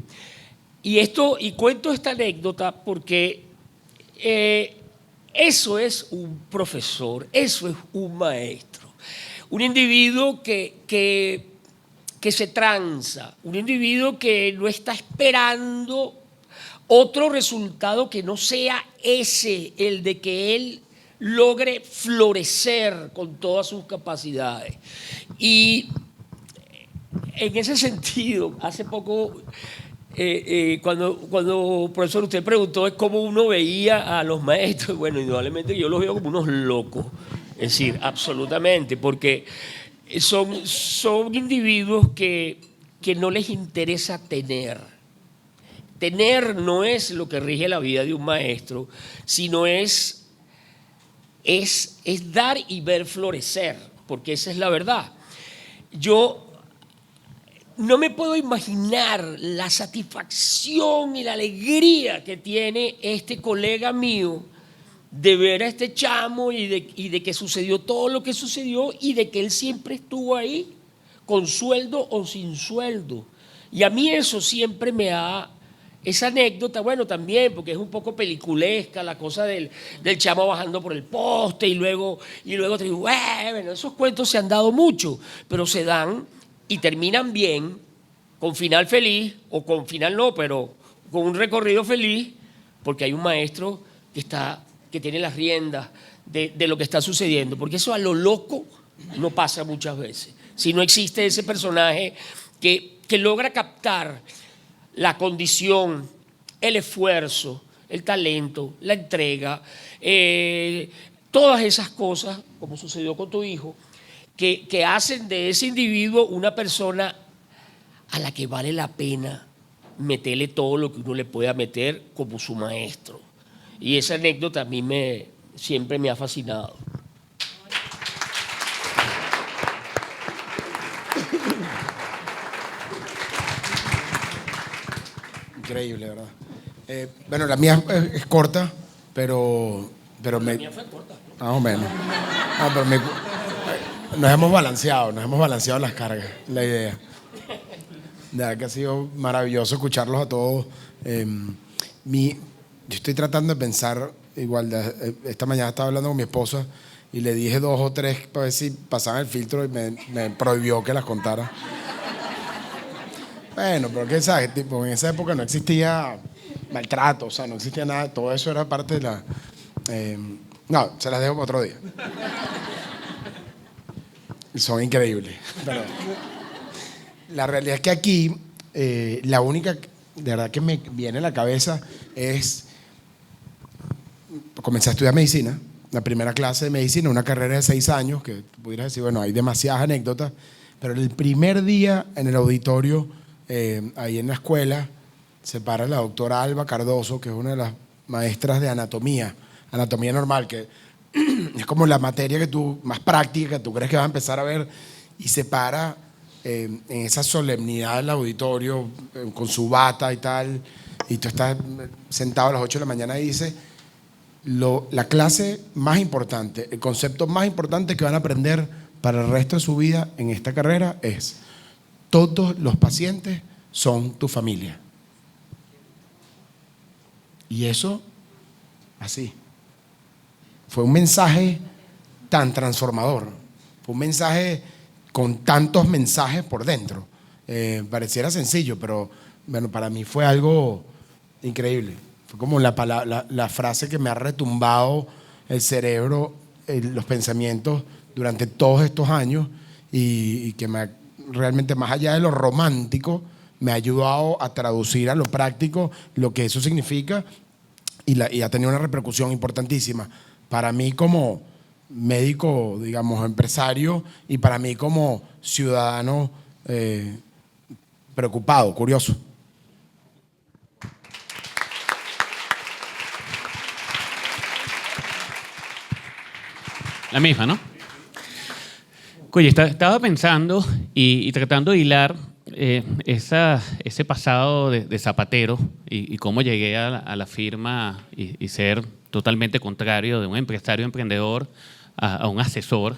Y cuento esta anécdota porque eso es un profesor, eso es un maestro, un individuo que se tranza, un individuo que no está esperando otro resultado que no sea ese, el de que él logre florecer con todas sus capacidades. Y en ese sentido, hace poco, cuando profesor, usted preguntó cómo uno veía a los maestros, bueno, indudablemente yo los veo como unos locos, es decir, absolutamente, porque son individuos que no les interesa tener. Tener no es lo que rige la vida de un maestro, sino es dar y ver florecer, porque esa es la verdad. Yo no me puedo imaginar la satisfacción y la alegría que tiene este colega mío de ver a este chamo y de que sucedió todo lo que sucedió y de que él siempre estuvo ahí, con sueldo o sin sueldo. Y a mí eso siempre me ha... Esa anécdota, bueno, también, porque es un poco peliculesca, la cosa del chamo bajando por el poste y luego te digo, bueno, esos cuentos se han dado mucho, pero se dan y terminan bien, con final feliz, o con final no, pero con un recorrido feliz, porque hay un maestro que tiene las riendas de lo que está sucediendo, porque eso a lo loco no pasa muchas veces. Si no existe ese personaje que logra captar la condición, el esfuerzo, el talento, la entrega, todas esas cosas, como sucedió con tu hijo, que hacen de ese individuo una persona a la que vale la pena meterle todo lo que uno le pueda meter como su maestro. Y esa anécdota a mí siempre me ha fascinado. Increíble, ¿verdad? Bueno, la mía es corta, pero La mía fue corta, ¿no? más o menos. No, pero nos hemos balanceado las cargas, la idea. De verdad que ha sido maravilloso escucharlos a todos. Yo estoy tratando de pensar, igual, esta mañana estaba hablando con mi esposa y le dije 2 o 3 para ver si pasaban el filtro y me prohibió que las contara. Bueno, pero qué sabes, tipo, en esa época no existía maltrato, o sea, no existía nada, todo eso era parte de la... no, se las dejo para otro día. Son increíbles. Pero la realidad es que aquí, la única, de verdad que me viene a la cabeza es... Comencé a estudiar medicina, la primera clase de medicina, una carrera de 6 años, que pudieras decir, bueno, hay demasiadas anécdotas, pero el primer día en el auditorio... ahí en la escuela se para la doctora Alba Cardoso, que es una de las maestras de anatomía normal, que es como la materia que tú, más práctica, que tú crees que vas a empezar a ver, y se para en esa solemnidad del auditorio, con su bata y tal, y tú estás sentado a las 8 de la mañana y dice, la clase más importante, el concepto más importante que van a aprender para el resto de su vida en esta carrera es: todos los pacientes son tu familia. Y eso, así, fue un mensaje tan transformador. Fue un mensaje con tantos mensajes por dentro. Pareciera sencillo, pero bueno, para mí fue algo increíble. Fue como la frase que me ha retumbado el cerebro, los pensamientos durante todos estos años y que me ha realmente, más allá de lo romántico, me ha ayudado a traducir a lo práctico lo que eso significa y ha tenido una repercusión importantísima para mí como médico, digamos, empresario, y para mí como ciudadano preocupado, curioso. La misma, ¿no? Oye, estaba pensando y tratando de hilar ese pasado de zapatero y cómo llegué a la firma y ser totalmente contrario de un empresario emprendedor a un asesor.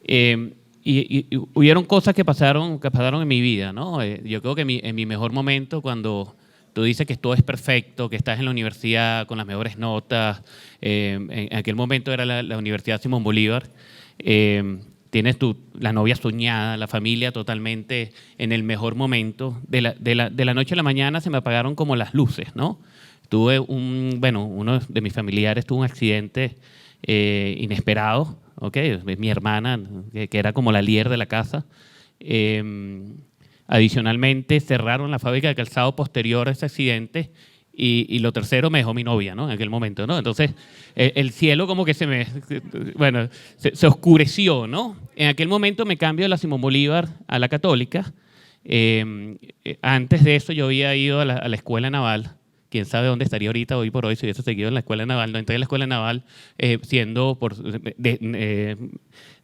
Y hubieron cosas que pasaron en mi vida, ¿no? Yo creo que en mi mejor momento, cuando tú dices que todo es perfecto, que estás en la universidad con las mejores notas, en aquel momento era la Universidad Simón Bolívar, tienes la novia soñada, la familia totalmente en el mejor momento. De la noche a la mañana se me apagaron como las luces, ¿no? Uno de mis familiares tuvo un accidente inesperado, ¿okay? Mi hermana, que era como la líder de la casa. Adicionalmente, cerraron la fábrica de calzado posterior a ese accidente. Y lo tercero, me dejó mi novia, ¿no? En aquel momento, ¿no? Entonces, el cielo como que se oscureció, ¿no? En aquel momento me cambio de la Simón Bolívar a la Católica. Antes de eso yo había ido a la Escuela Naval. Quién sabe dónde estaría ahorita, hoy por hoy, si hubiese seguido en la Escuela Naval. No entré en la Escuela Naval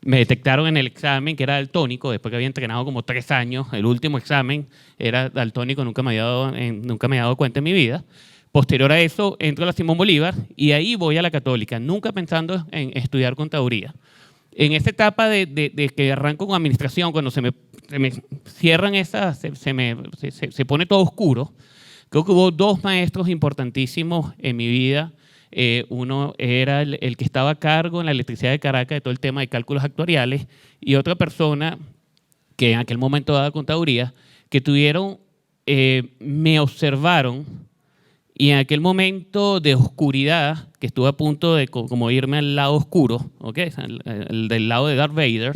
me detectaron en el examen que era daltónico, después que había entrenado como 3 años. El último examen era daltónico, nunca me había dado cuenta en mi vida. Posterior a eso, entro a la Simón Bolívar y ahí voy a la Católica, nunca pensando en estudiar contaduría. En esta etapa de que arranco con administración, cuando se me cierran esas, se pone todo oscuro, creo que hubo dos maestros importantísimos en mi vida. Uno era el que estaba a cargo en la Electricidad de Caracas de todo el tema de cálculos actuariales, y otra persona que en aquel momento daba contaduría, que me observaron, y en aquel momento de oscuridad, que estuve a punto de como irme al lado oscuro, ¿okay? El del lado de Darth Vader,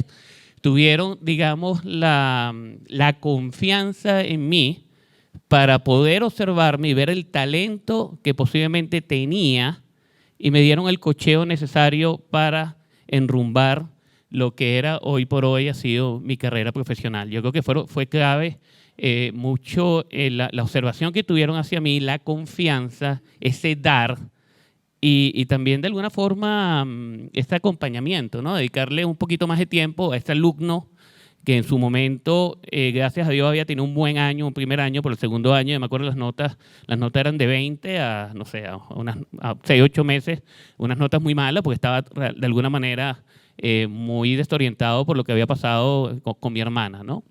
tuvieron, digamos, la confianza en mí para poder observarme y ver el talento que posiblemente tenía, y me dieron el cocheo necesario para enrumbar lo que era hoy por hoy ha sido mi carrera profesional. Yo creo que fue clave mucho la observación que tuvieron hacia mí, la confianza, ese dar, y también de alguna forma este acompañamiento, ¿no? Dedicarle un poquito más de tiempo a este alumno que en su momento, gracias a Dios, había tenido un buen año, un primer año, pero el segundo año, me acuerdo las notas eran de 20 a, no sé, a 6, 8 meses, unas notas muy malas, porque estaba de alguna manera muy desorientado por lo que había pasado con mi hermana, ¿no?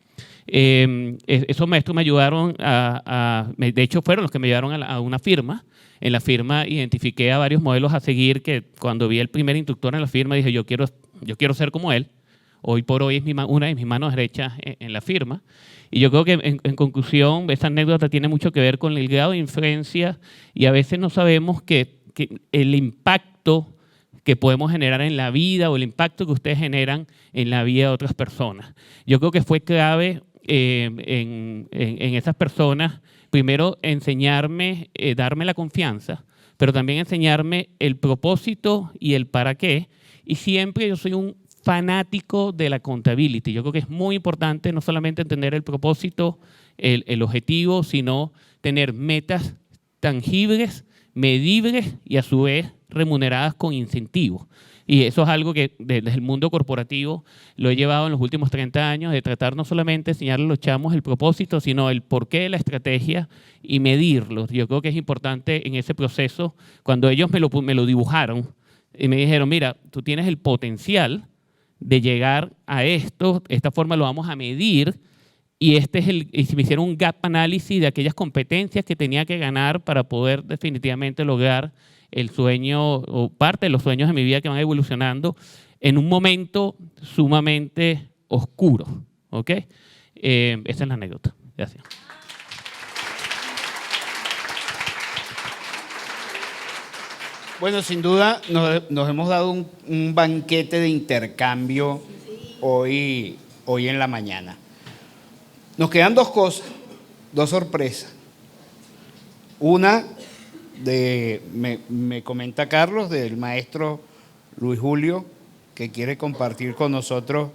Esos maestros me ayudaron de hecho fueron los que me llevaron a una firma. En la firma identifiqué a varios modelos a seguir, que cuando vi el primer instructor en la firma dije, yo quiero ser como él. Hoy por hoy es una de mis manos derechas en la firma. Y yo creo que en conclusión, esa anécdota tiene mucho que ver con el grado de influencia, y a veces no sabemos que el impacto que podemos generar en la vida, o el impacto que ustedes generan en la vida de otras personas. Yo creo que fue clave en esas personas, primero enseñarme, darme la confianza, pero también enseñarme el propósito y el para qué. Y siempre yo soy un fanático de la accountability. Yo creo que es muy importante no solamente entender el propósito, el objetivo, sino tener metas tangibles, medibles y a su vez remuneradas con incentivos. Y eso es algo que desde el mundo corporativo lo he llevado en los últimos 30 años, de tratar no solamente de enseñarle a los chamos el propósito, sino el porqué de la estrategia y medirlo. Yo creo que es importante en ese proceso, cuando ellos me lo dibujaron y me dijeron, mira, tú tienes el potencial de llegar a esto, de esta forma lo vamos a medir, y y me hicieron un gap análisis de aquellas competencias que tenía que ganar para poder definitivamente lograr el sueño o parte de los sueños de mi vida que van evolucionando en un momento sumamente oscuro. ¿Ok? Esa es la anécdota. Gracias. Bueno, sin duda nos hemos dado un banquete de intercambio hoy en la mañana. Nos quedan dos cosas, dos sorpresas. Una, me comenta Carlos, del maestro Luis Julio, que quiere compartir con nosotros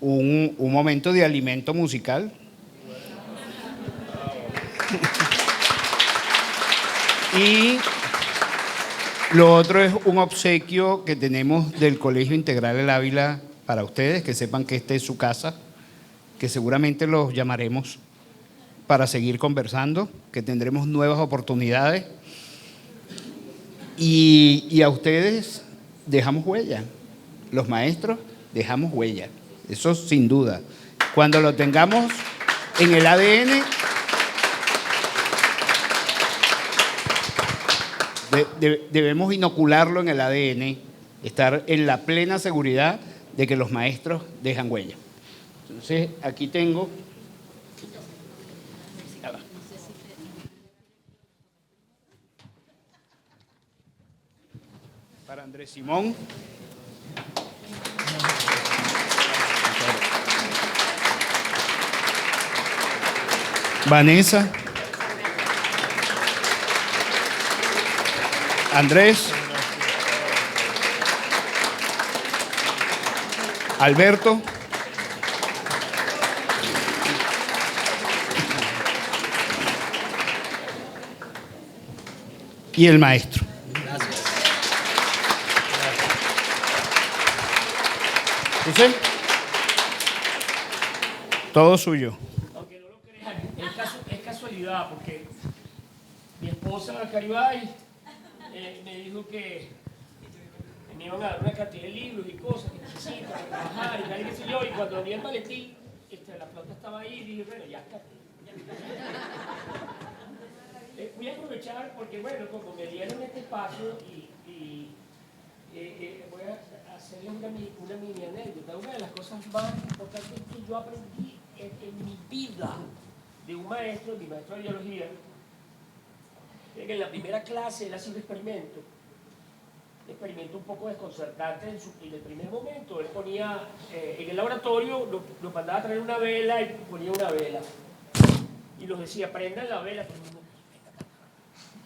un momento de alimento musical. Y lo otro es un obsequio que tenemos del Colegio Integral El Ávila para ustedes, que sepan que esta es su casa, que seguramente los llamaremos para seguir conversando, que tendremos nuevas oportunidades. Y a ustedes dejamos huella, los maestros dejamos huella, eso sin duda. Cuando lo tengamos en el ADN, debemos inocularlo en el ADN, estar en la plena seguridad de que los maestros dejan huella. Entonces, aquí tengo... Para Andrés Simón. Vanessa. Andrés. Alberto. Y el maestro. Gracias. ¿Usted? Todo suyo. Aunque no lo crean, es casualidad, porque mi esposa esposa Caribay me dijo que me iban a dar una cantidad de libros y cosas que necesito para trabajar y tal y qué sé yo. Y cuando abrí el maletín, la flauta estaba ahí y dije, bueno, ya está. Voy a aprovechar porque, bueno, como me dieron este espacio y voy a hacerles una mini anécdota. Una de las cosas más importantes que yo aprendí en mi vida de un maestro, mi maestro de biología, es que en la primera clase él hacía un experimento un poco desconcertante en el primer momento. Él ponía, en el laboratorio nos mandaba a traer una vela y ponía una vela. Y nos decía, prendan la vela.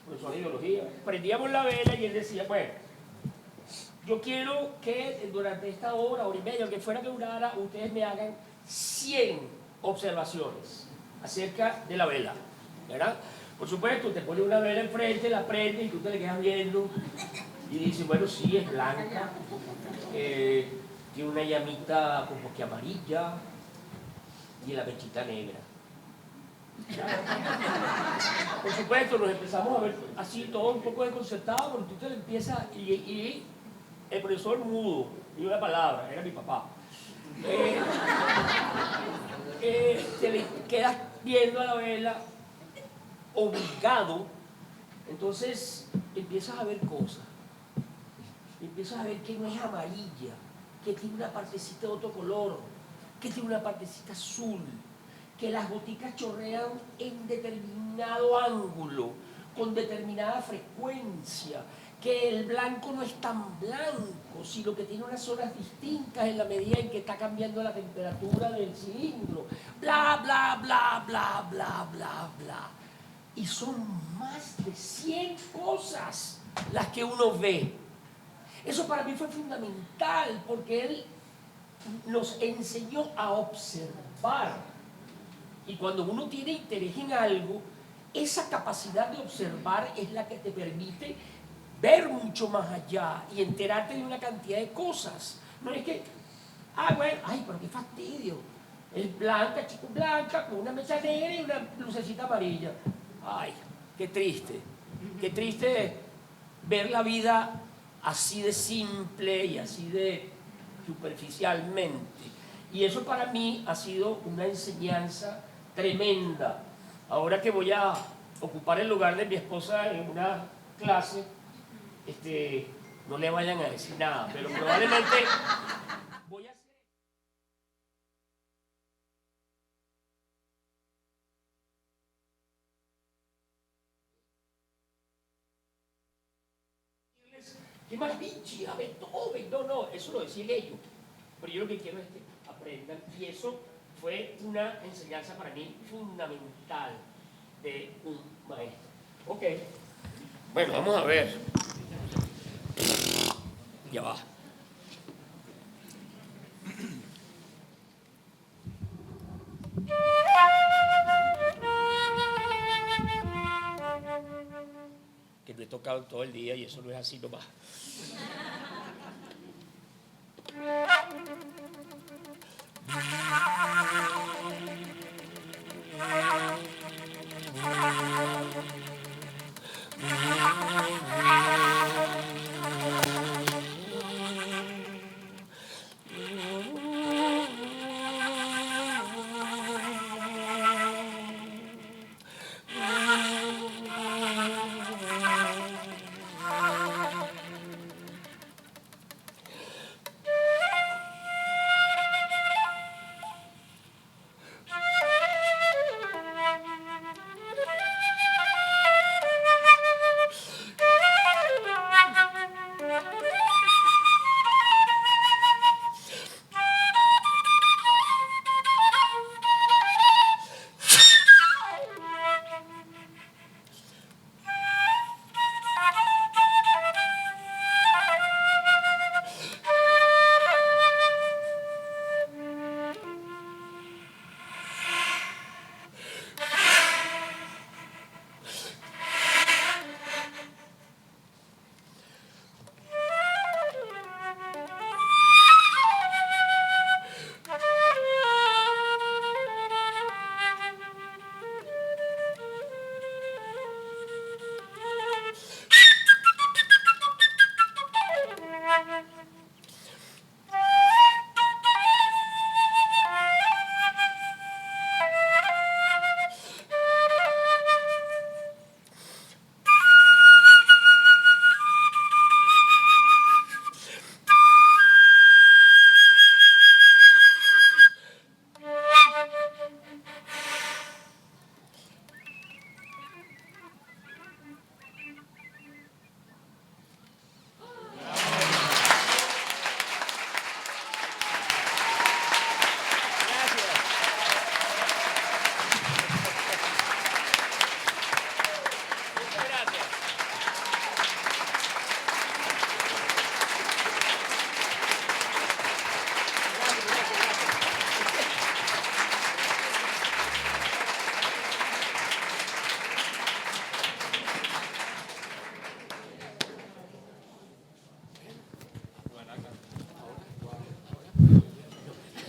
Profesor de biología. Prendíamos la vela y él decía, bueno, yo quiero que durante esta hora y media, que fuera que durara, ustedes me hagan 100 observaciones acerca de la vela, ¿verdad? Por supuesto, te pone una vela enfrente, la prende y tú te le quedas viendo y dices, bueno, sí, es blanca, tiene una llamita como que amarilla y la mechita negra. Por supuesto, nos empezamos a ver así, todo un poco desconcertado, porque tú te le empiezas y el profesor mudo, ni una palabra, era mi papá. Te le quedas viendo a la vela, obligado, entonces empiezas a ver cosas. Empiezas a ver que no es amarilla, que tiene una partecita de otro color, que tiene una partecita azul, que las goticas chorrean en determinado ángulo, con determinada frecuencia, que el blanco no es tan blanco, sino que tiene unas zonas distintas en la medida en que está cambiando la temperatura del cilindro, bla, bla, bla, bla, bla, bla, bla. Y son más de 100 cosas las que uno ve. Eso para mí fue fundamental, porque él nos enseñó a observar. Y cuando uno tiene interés en algo, esa capacidad de observar es la que te permite ver mucho más allá y enterarte de una cantidad de cosas. No es que, bueno, ay, pero qué fastidio. Es blanca, chico, blanca, con una mecha negra y una lucecita amarilla. Ay, qué triste ver la vida así de simple y así de superficialmente. Y eso para mí ha sido una enseñanza tremenda. Ahora que voy a ocupar el lugar de mi esposa en una clase, no le vayan a decir nada, pero probablemente voy a hacer... ¿Qué más Vinci? A Beethoven. No, eso lo decían ellos. Pero yo lo que quiero es que aprendan, y eso fue una enseñanza para mí fundamental de un maestro. Ok. Bueno, vamos a ver. Ya va. Que no he tocado todo el día y eso no es así nomás.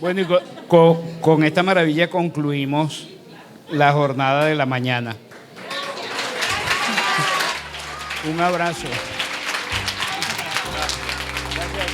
Bueno, y con esta maravilla concluimos la jornada de la mañana. Un abrazo. Gracias,